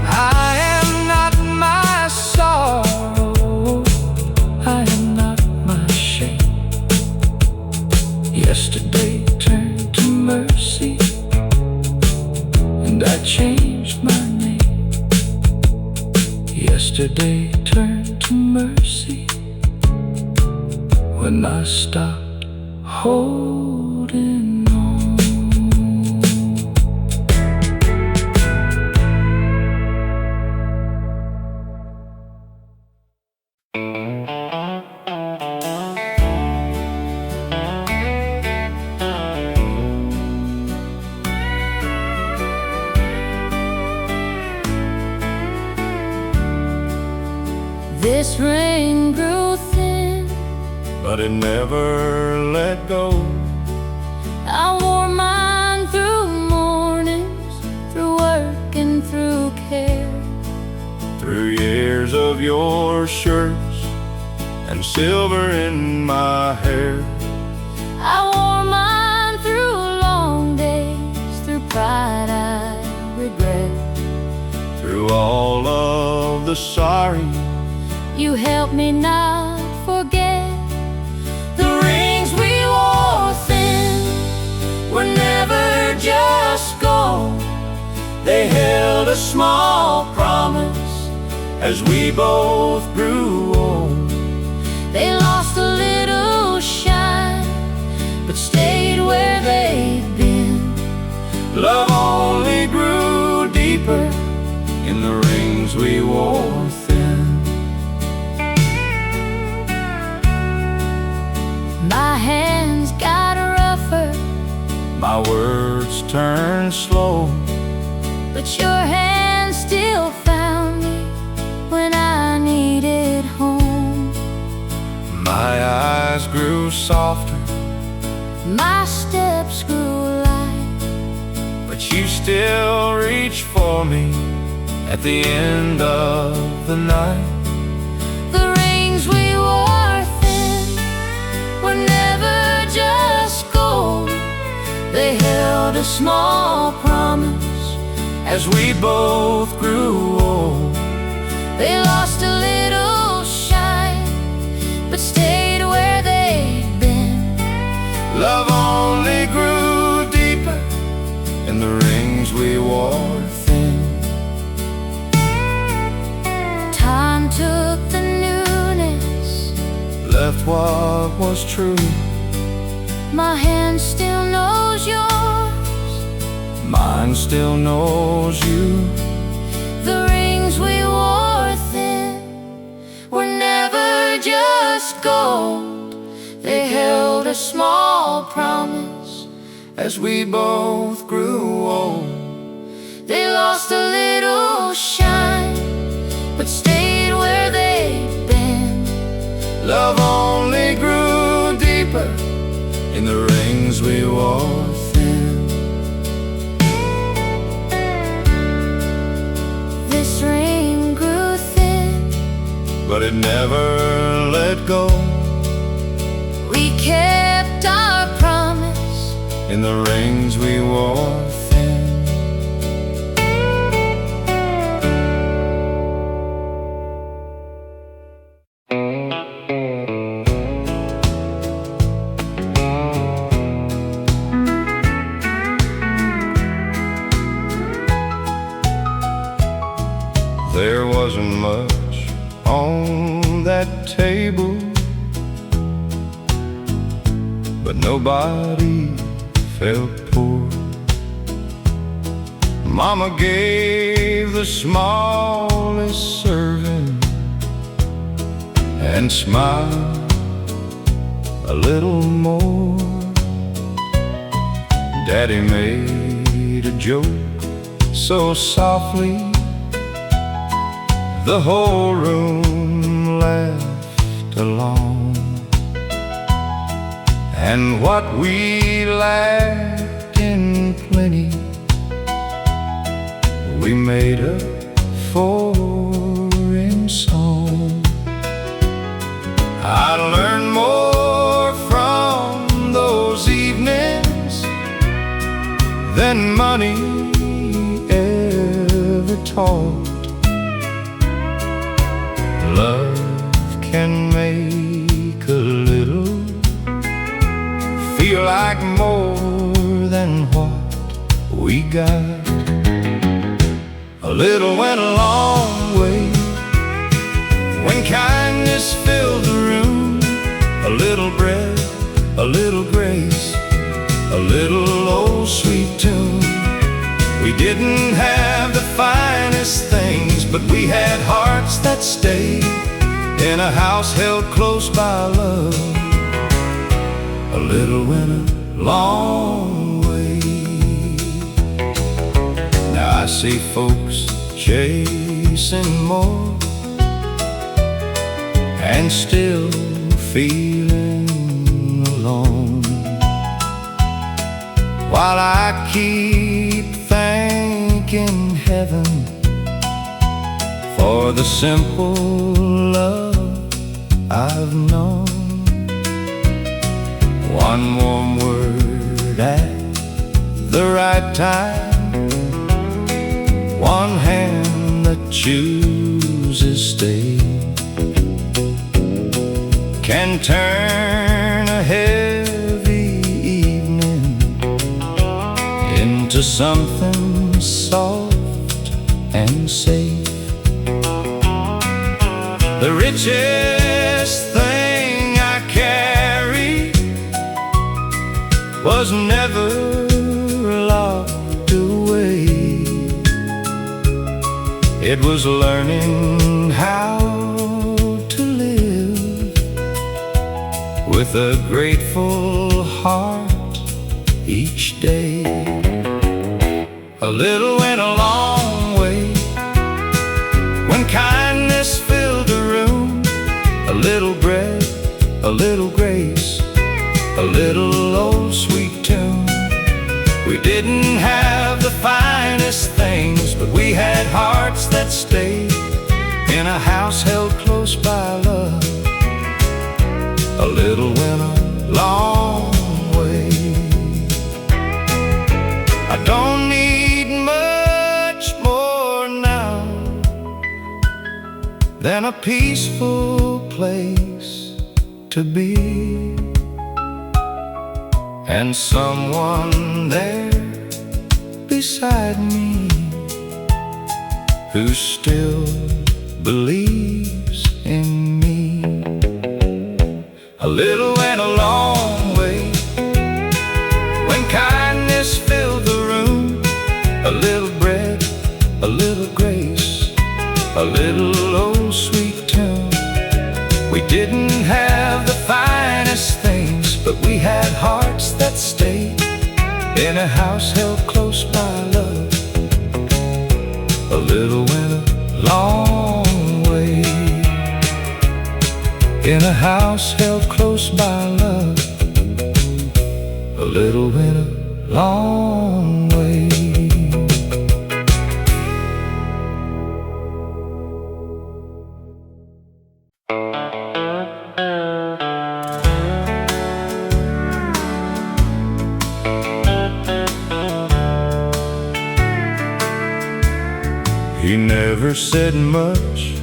I am not my sorrow, I am not my shame. Yesterday turned to mercy, and I changed my name. Yesterday turned to mercy when I stopped holding on. This rain grew thin, but it never let go. I wore mine through mornings, through work and through care. Through years of your shirts and silver in my hair. I wore mine through long days, through pride I regret. Through all of the sorry, you helped me not forget. The rings we wore thin were never just gold. they held a small promise as we both grew old. They lost a little shine, but stayed where they'd been. Love only grew deeper in the rings we wore thin. My hands got rougher, My words turned slow, but your hands still found me when I needed home. my eyes grew softer, My steps grew light, but you still reached for me at the end of the night. the rings we wore thin were never just gold. They held a small promise As we both grew old, They lost a little shine, but stayed where they'd been. love only grew deeper in the rings we wore thin. Time took the newness, Left what was true, my hand still knows yours. mine still knows you. The rings we wore thin were never just gold. They held a small promise As we both grew old, They lost a little shine, but stayed where they'd been. love only grew deeper in the rings we wore thin. This ring grew thin, But it never let go we kept our promise. in the rings we wore thin. There wasn't much on that table, but nobody felt poor. Mama gave the smallest serving and smiled a little more. Daddy made a joke so softly the whole room laughed along. And what we lacked in plenty, we made up for in song. I learned more from those evenings than money ever taught. Love can make a little feel like more than what we got. A little went a long way when kindness filled the room. A little bread, a little grace, a little old sweet tune. We didn't have the finest things, but we had hearts that stayed in a house held close by love. A little went a long way. Now I see folks chasing more and still feeling alone, while I keep thanking heaven for the simple love I've known. One warm word at the right time, one hand that chooses stay, can turn a heavy evening into something soft and safe. The richest thing I carry was never locked away. It was learning how to live with a grateful heart each day. A little went a long way when kindness filled the room. A little bread, a little grace, a little old sweet tune. We didn't have the finest things, but we had hearts that stayed in a house held close by love. A little went a long way. I don't need much more now than a peaceful place to be, and someone there beside me who still believes in me. A little went a long way when kindness filled the room. A little bread, a little grace, a little old sweet tune. We didn't have the finest things, but we had hearts that stayed in a house held close by love. A little went a long way in a house held close by love. A little went a long way. He never said much,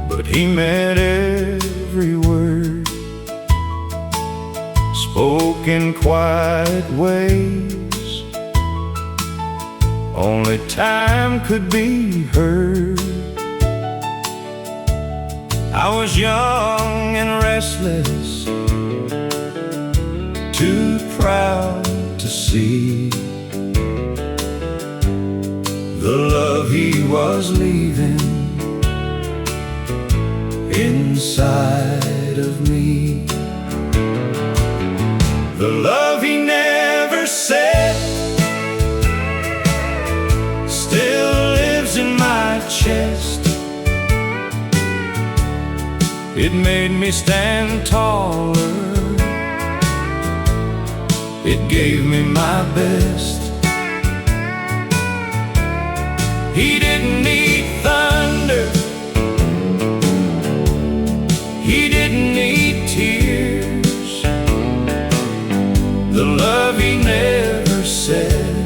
but he meant every word, spoke in quiet ways only time could be heard. was young and restless, too proud to see the love he was leaving inside of me. The love he never said still lives in my chest. It made me stand taller. It gave me my best. He didn't need thunder. He didn't need tears. The love he never said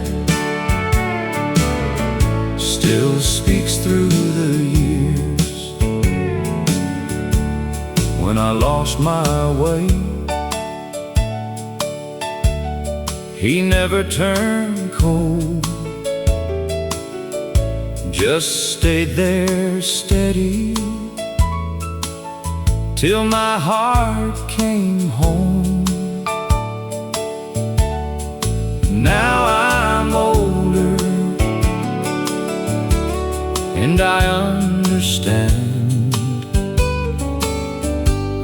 still speaks through the years. When I lost my way, he never turned cold, just stayed there steady till my heart came home. Now I'm older and I understand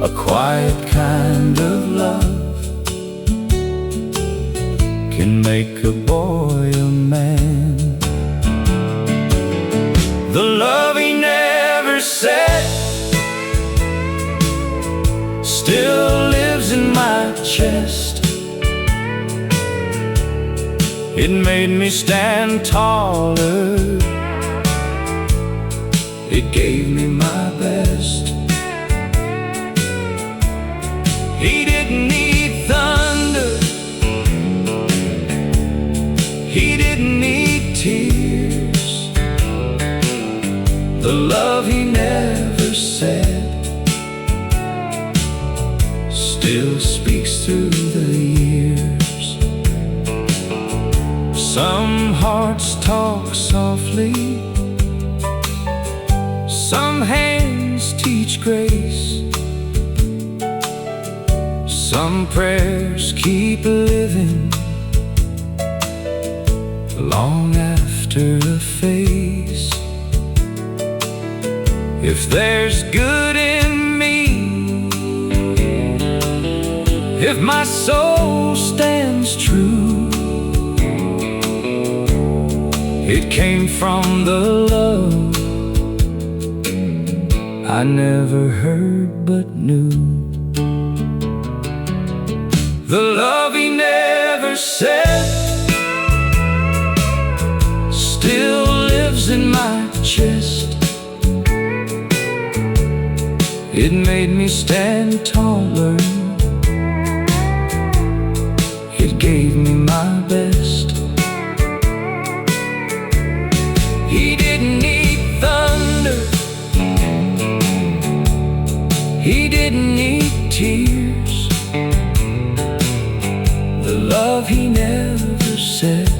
a quiet kind of love can make a boy a man. The love he never said still lives in my chest. It made me stand taller. It gave me my best. He didn't need thunder. He didn't need tears. The love he never said still speaks through the years. Some hearts talk softly, some hands teach grace, some prayers keep living long after a face. If there's good in me, if my soul stands true, it came from the love I never heard but knew. The love he never said still lives in my chest. It made me stand taller. It gave me my best. He didn't need thunder. He didn't need tears. The love he never said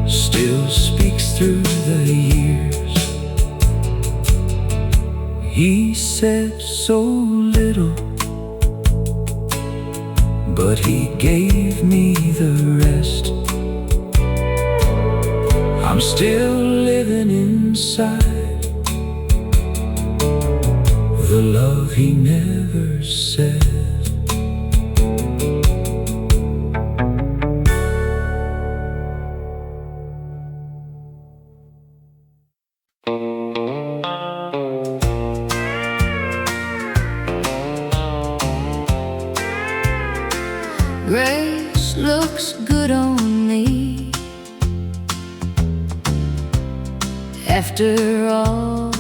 still speaks through the years. He said so little, but he gave me the rest. I'm still living inside the love he never said. Grace looks good on me after all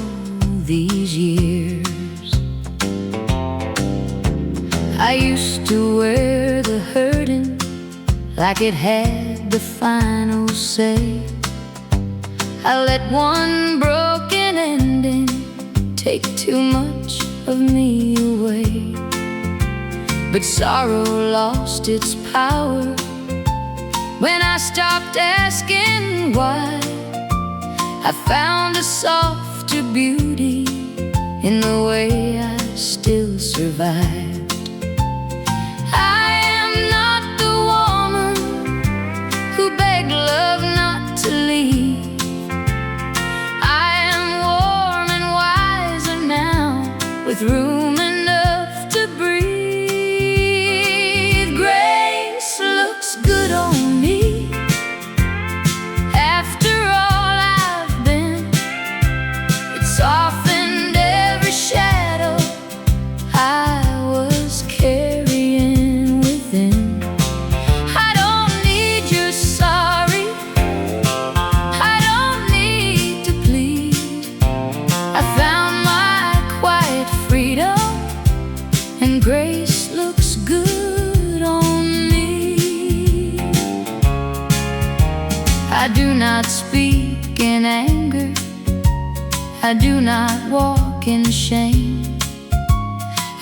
these years. I used to wear the hurting like it had the final say. I let one broken ending take too much of me away. But sorrow lost its power when I stopped asking why. I found a soft to beauty in the way I still survived. I am not the woman who begged love not to leave. I am warm and wiser now, with room enough to breathe. Grace looks good on me. After all I've been, it softened every shadow I was carrying within. I don't need your sorry, I don't need to plead. I found my quiet freedom, and grace looks good on me. I do not speak in anger, I do not walk in shame.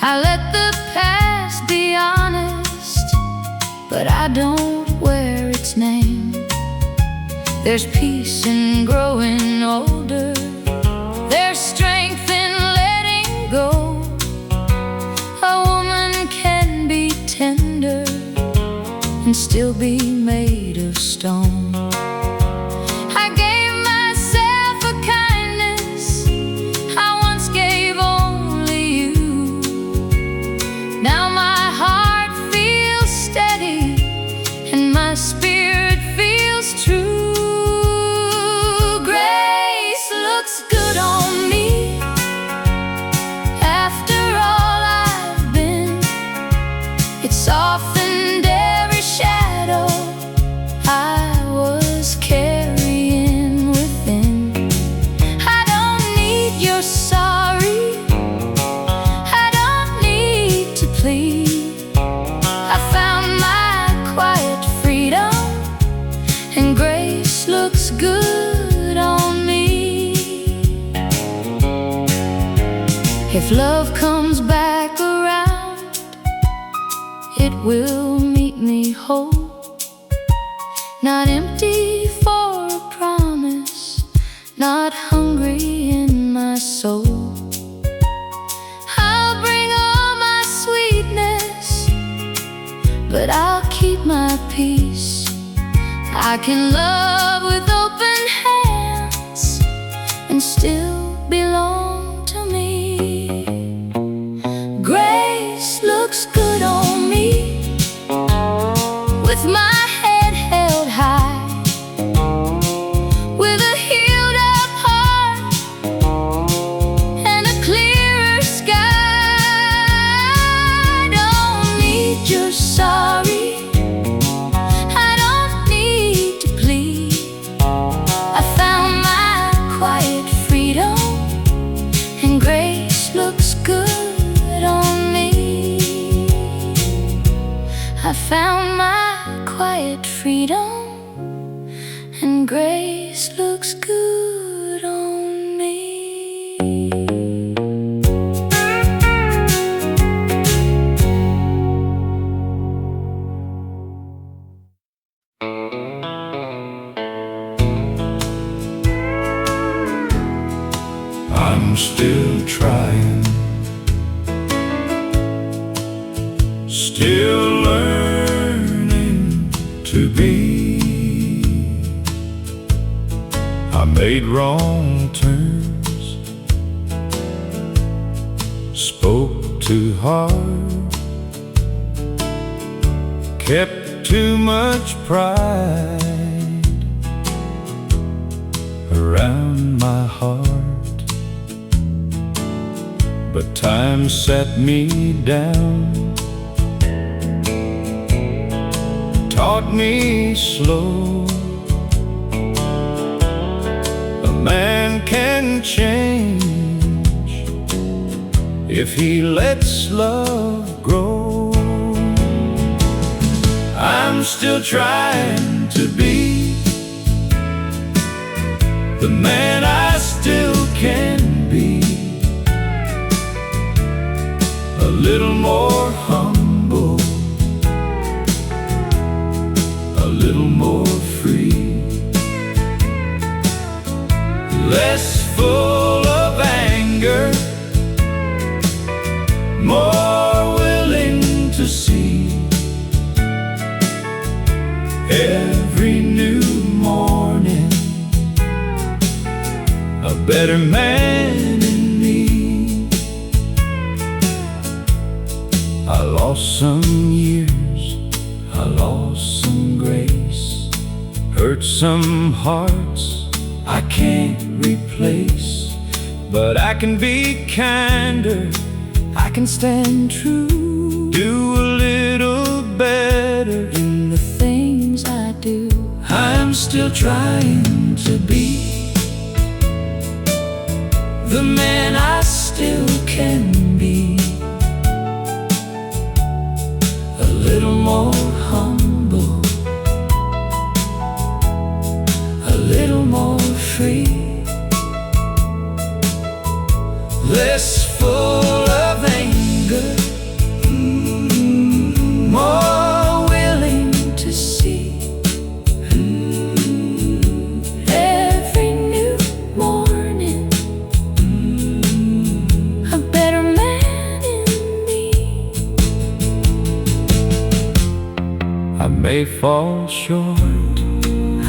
I let the past be honest, but I don't wear its name. There's peace in growing older, there's strength in letting go. A woman can be tender and still be made of stone. I gave myself a kindness I once gave only you. Now my heart feels steady and my spirit feels true. Grace looks good on me. After all I've been, it softened every shadow I was carrying within. I don't need your sorry, I don't need to plead. I found my quiet freedom, and grace looks good on me. If love comes back around, it will meet me whole, not empty for a promise, not hungry in my soul. I'll bring all my sweetness, but I'll keep my peace. I can love with open hands and still belong to me. Grace looks good on me, with my head held high, with a healed up heart and a clearer sky. I don't need your sorry, I don't need to plead. I found my quiet freedom, and grace looks good on me. I found my quiet freedom, and grace looks good on me. I'm still trying, still learning to be. I made wrong turns, spoke too hard, kept too much pride around my heart. But time set me down, taught me slow. A man can change if he lets love grow. I'm still trying to be the man I still can be. A little more humble, a little more free, less full of a better man in me. I lost some years, I lost some grace, hurt some hearts I can't replace. But I can be kinder, I can stand true, do a little better in the things I do. I'm still trying to be the man I still can be. A little more humble, a little more free, less full of anger, more willing to see. Every new morning, a better man in me. I may fall short,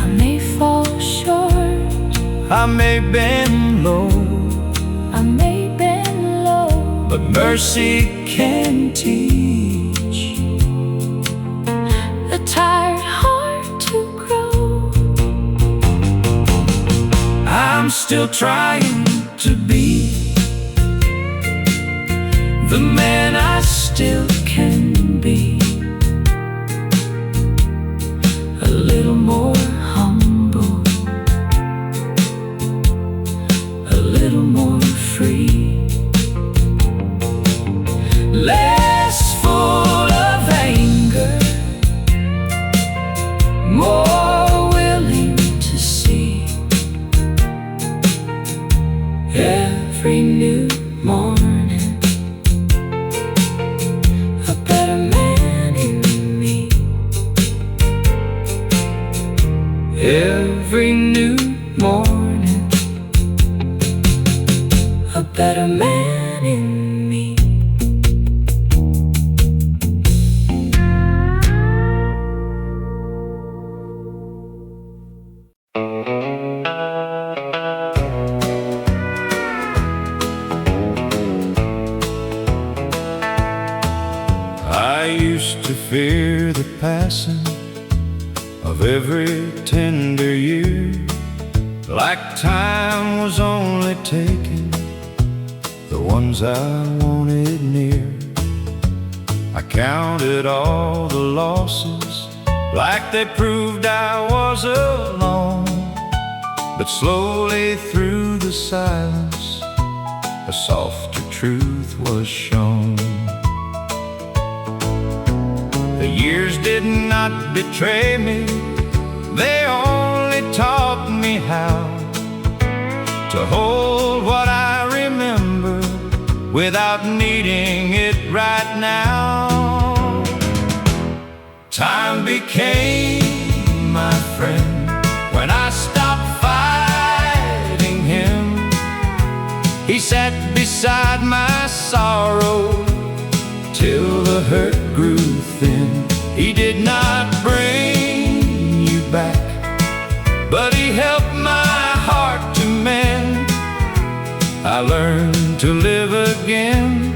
I may fall short, I may bend low, I may bend low, but mercy can teach the tired heart to grow. I'm still trying to be the man I still can be. A little more humble, a little more free, less full of anger, more willing to see. Every new morning, a better man in me. Every new morning, a better man in me. I used to fear the passing of every tender year, like time was only taking the ones I wanted near. I counted all the losses like they proved I was alone, but slowly through the silence a softer truth was shown. The years did not betray me, they only taught me how to hold what I remember without needing it right now. Time became my friend when I stopped fighting him. He sat beside my sorrow till the hurt grew thin. He did not bring you back, but he helped my heart to mend. I learned to live again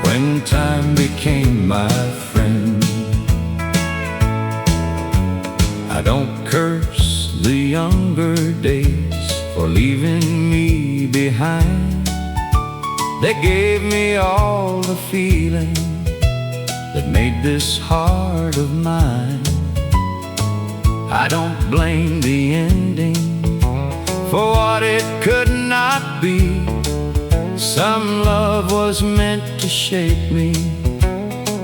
when time became my friend. I don't curse the younger days for leaving me behind. They gave me all the feeling that made this heart of mine. I don't blame the ending for what it could not be. Some love was meant to shape me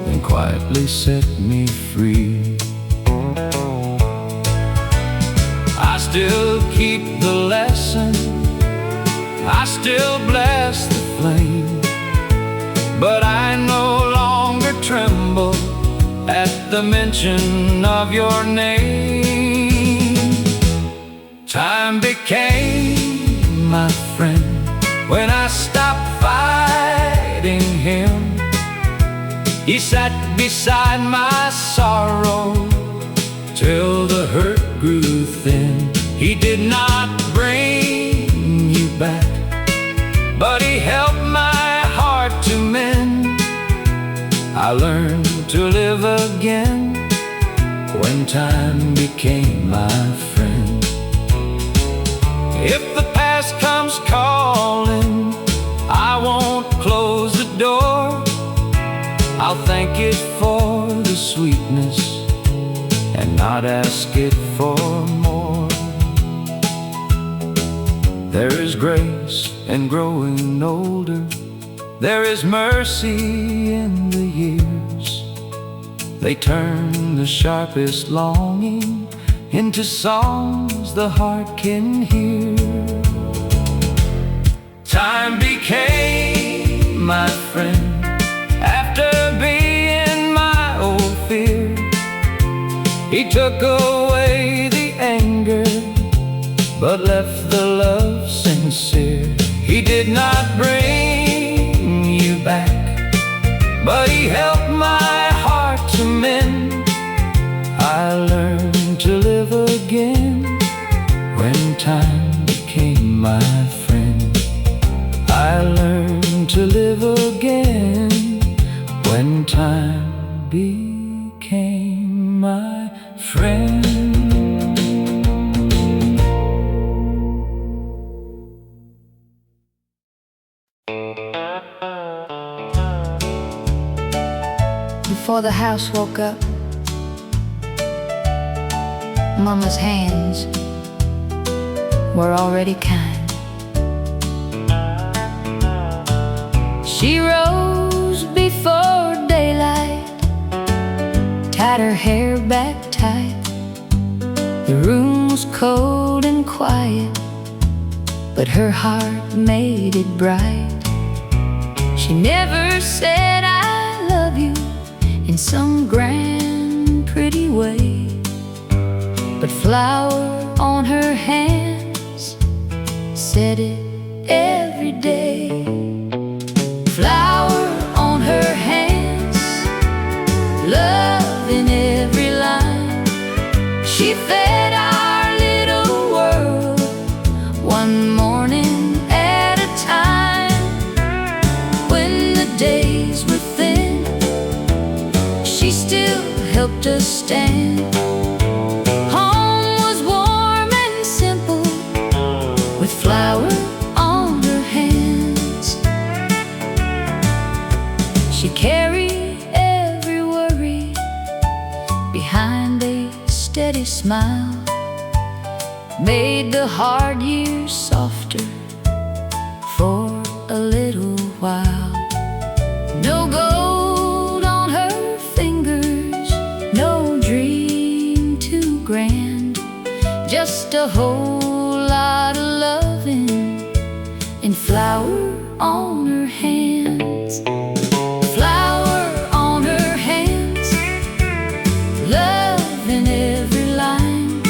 and quietly set me free. I still keep the lesson, I still bless the flame, but I no longer tremble at the mention of your name. Time became my friend when I stopped fighting him. He sat beside my sorrow till the hurt grew thin. He did not bring you not ask it for more. There is grace in growing older. There is mercy in the years. They turn the sharpest longing into songs the heart can hear. Time became my friend after being my old fear. He took away the anger, but left the love sincere. He did not bring you back, but he helped my heart to mend. I learned to live again when time became my friend. I learned to live again when time became my friend. Before the house woke up, Mama's hands were already kind. She rose before daylight, tied her hair back tight. The room was cold and quiet, but her heart made it bright. She never said I love you in some grand, pretty way, but flower on her hands said it every day. Flower on her hands, love in every line. She fed our little world one morning at a time. When the days were thin, she still helped us stand. Home was warm and simple, with flower on her hands. She carried every worry behind a steady smile, made the hard years softer for a little while. No gold on her fingers, no dream too grand, just a whole lot of loving and flower on her hands. Flower on her hands, love in every line.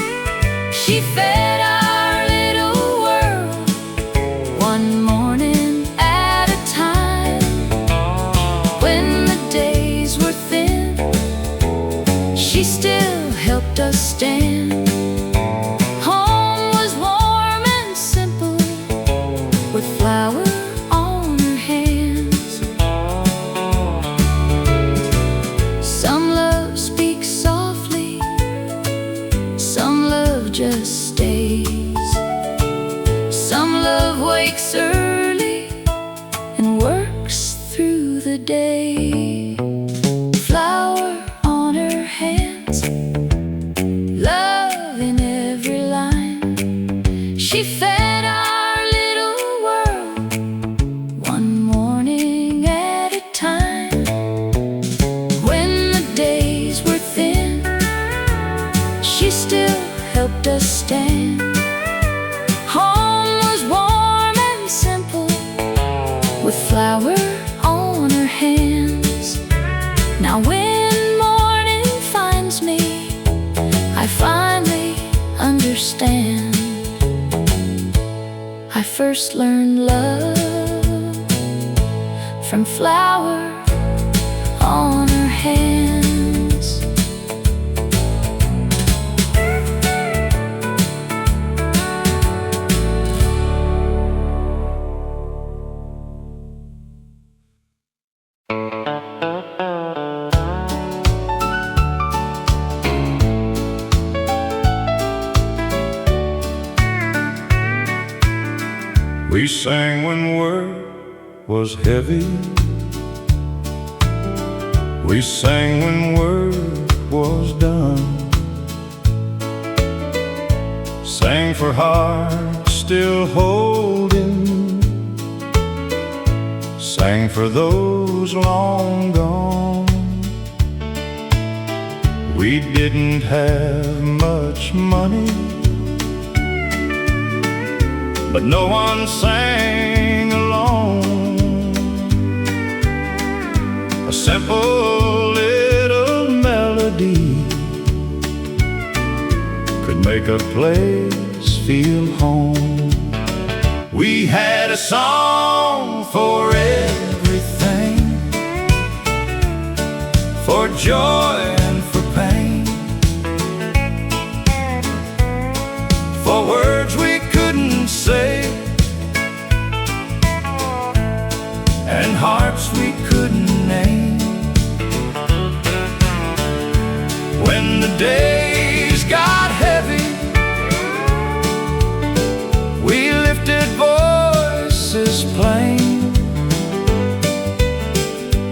She fed our little world one morning at a time. When the days were thin, she still helped us stand. Home was warm and simple, with flower on her hands. Some love speaks softly, some love just stays. Some love wakes early and works through the day. Flower on her hands, love in every line. She fed our little world one morning at a time. When the days were thin, she still helped us stand. Home was warm and simple, with flower on her hands. Now when morning finds me, I finally understand. I first learned love from flower on her hands. We sang when work was heavy. We sang when work was done. sang for hearts still holding, sang for those long gone. We didn't have much money, but no one sang alone. A simple little melody could make a place feel home. We had a song for everything, for joy and for pain, for words we couldn't say, and hearts we couldn't name. When the days got heavy, we lifted voices plain.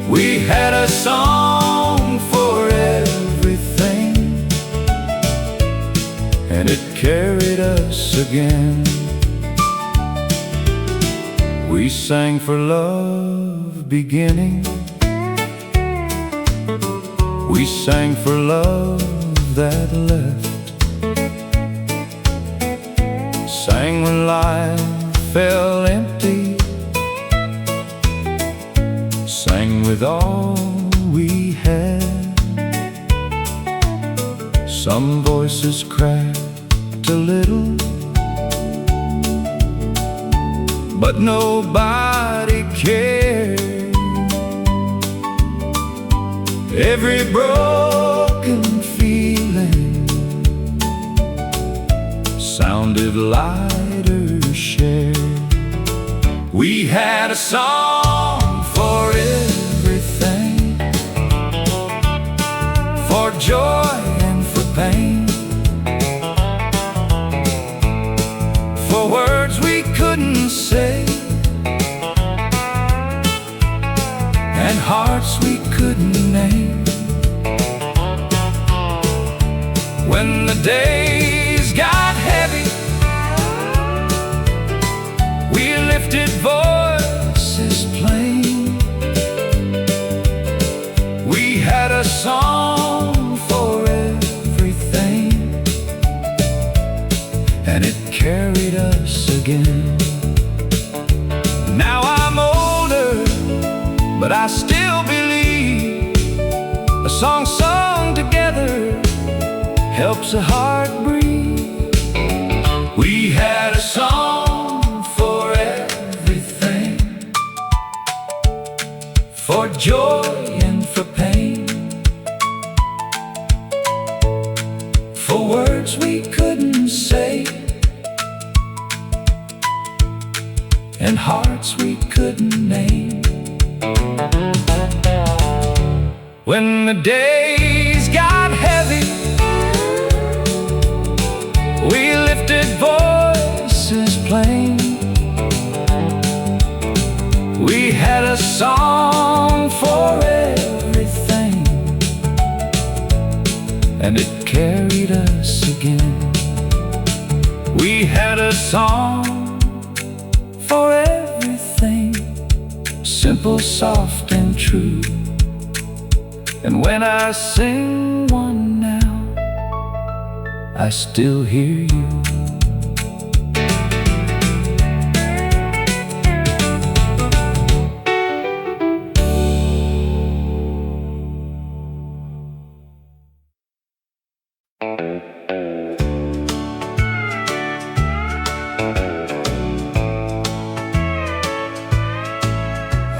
We had a song for everything, and it carried us again. We sang for love beginning, we sang for love that left, sang when life fell empty, sang with all we had. Some voices cracked a little, but nobody cared. Every broken feeling sounded lighter shared. We had a song for everything, for joy and for pain, for words we couldn't say, and hearts we couldn't name. When the days got heavy, we lifted voices plain. We had a song for everything, and it carried us again. Now I'm older, but I still believe a song sung together helps a heart breathe. We had a song for everything, for joy and for pain, for words we couldn't say, and hearts we couldn't name. When the days got heavy, we lifted voices plain. We had a song for everything, and it carried us again. We had a song for everything, simple, soft, and true. And when I sing one now, I still hear you.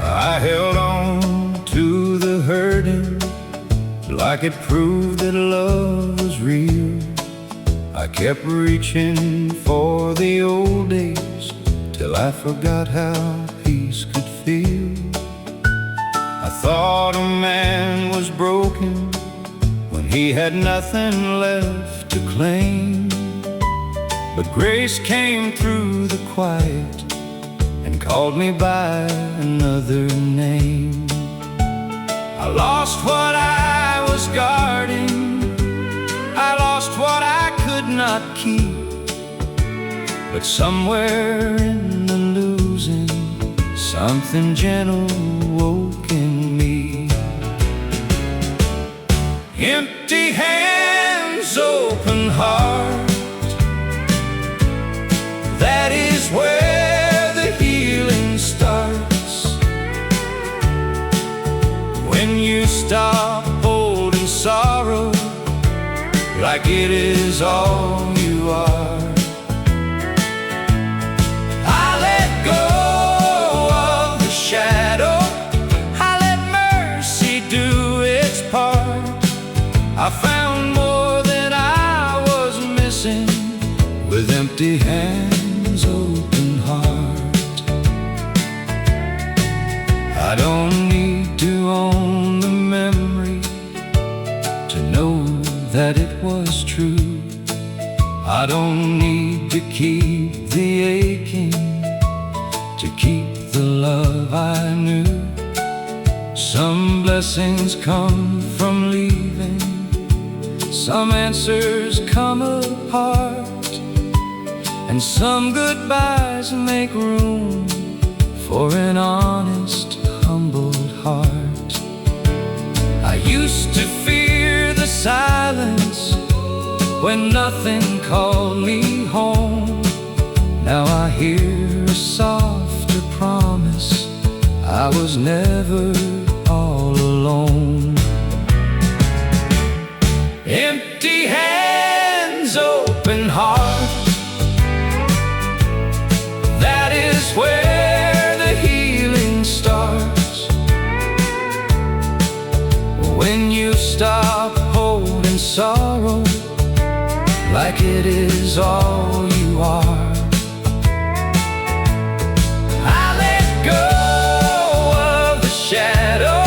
I held on to the hurting like it proved that love was real. I kept reaching for the old days till I forgot how peace could feel. I thought a man was broken when he had nothing left to claim. But grace came through the quiet and called me by another name. I lost what I was guarding, I lost what I could not keep. But somewhere in the losing, something gentle woke in me. Empty hands, open heart, that is where the healing starts. When you stop holding sorrow like it is all you are. I let go of the shadow, I let mercy do its part. I found more than I was missing with empty hands, open heart. I don't need to own the memory to know that it was true. I don't need to keep the aching to keep the love I knew. Some blessings come from leaving, some answers come apart, and some goodbyes make room for an honest, humbled heart. I used to fear the silence when nothing called me home. Now I hear a softer promise, I was never all alone. Empty hands, open heart, that is where the healing starts. When you stop holding sorrow like it is all you are. I let go of the shadow,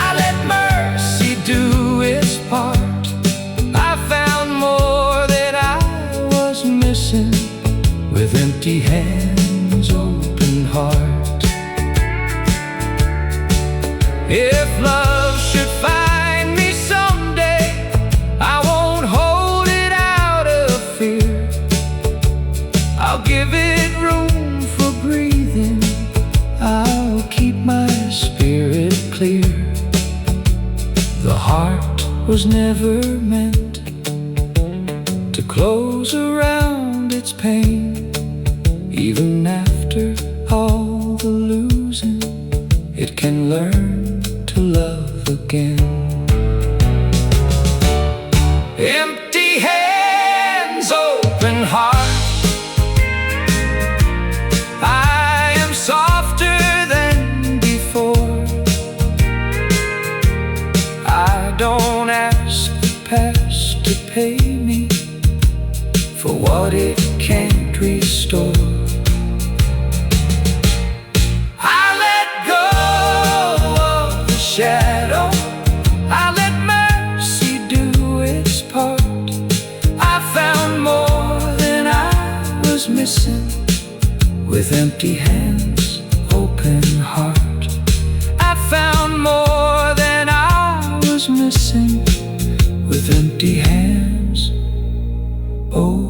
I let mercy do its part. I found more that I was missing with empty hands, open heart. If love should find me someday, I won't hold it out of fear. I'll give it room for breathing, I'll keep my spirit clear. The heart was never meant to close around its pain. Even after all the losing, it can learn to love again. Empty hands, open heart, I am softer than before. I don't ask the past to pay me for what it can't restore. I let go of the shadow, I let mercy do its part. I found more than I was missing with empty hands, open heart. I found more than I was missing with empty hands, open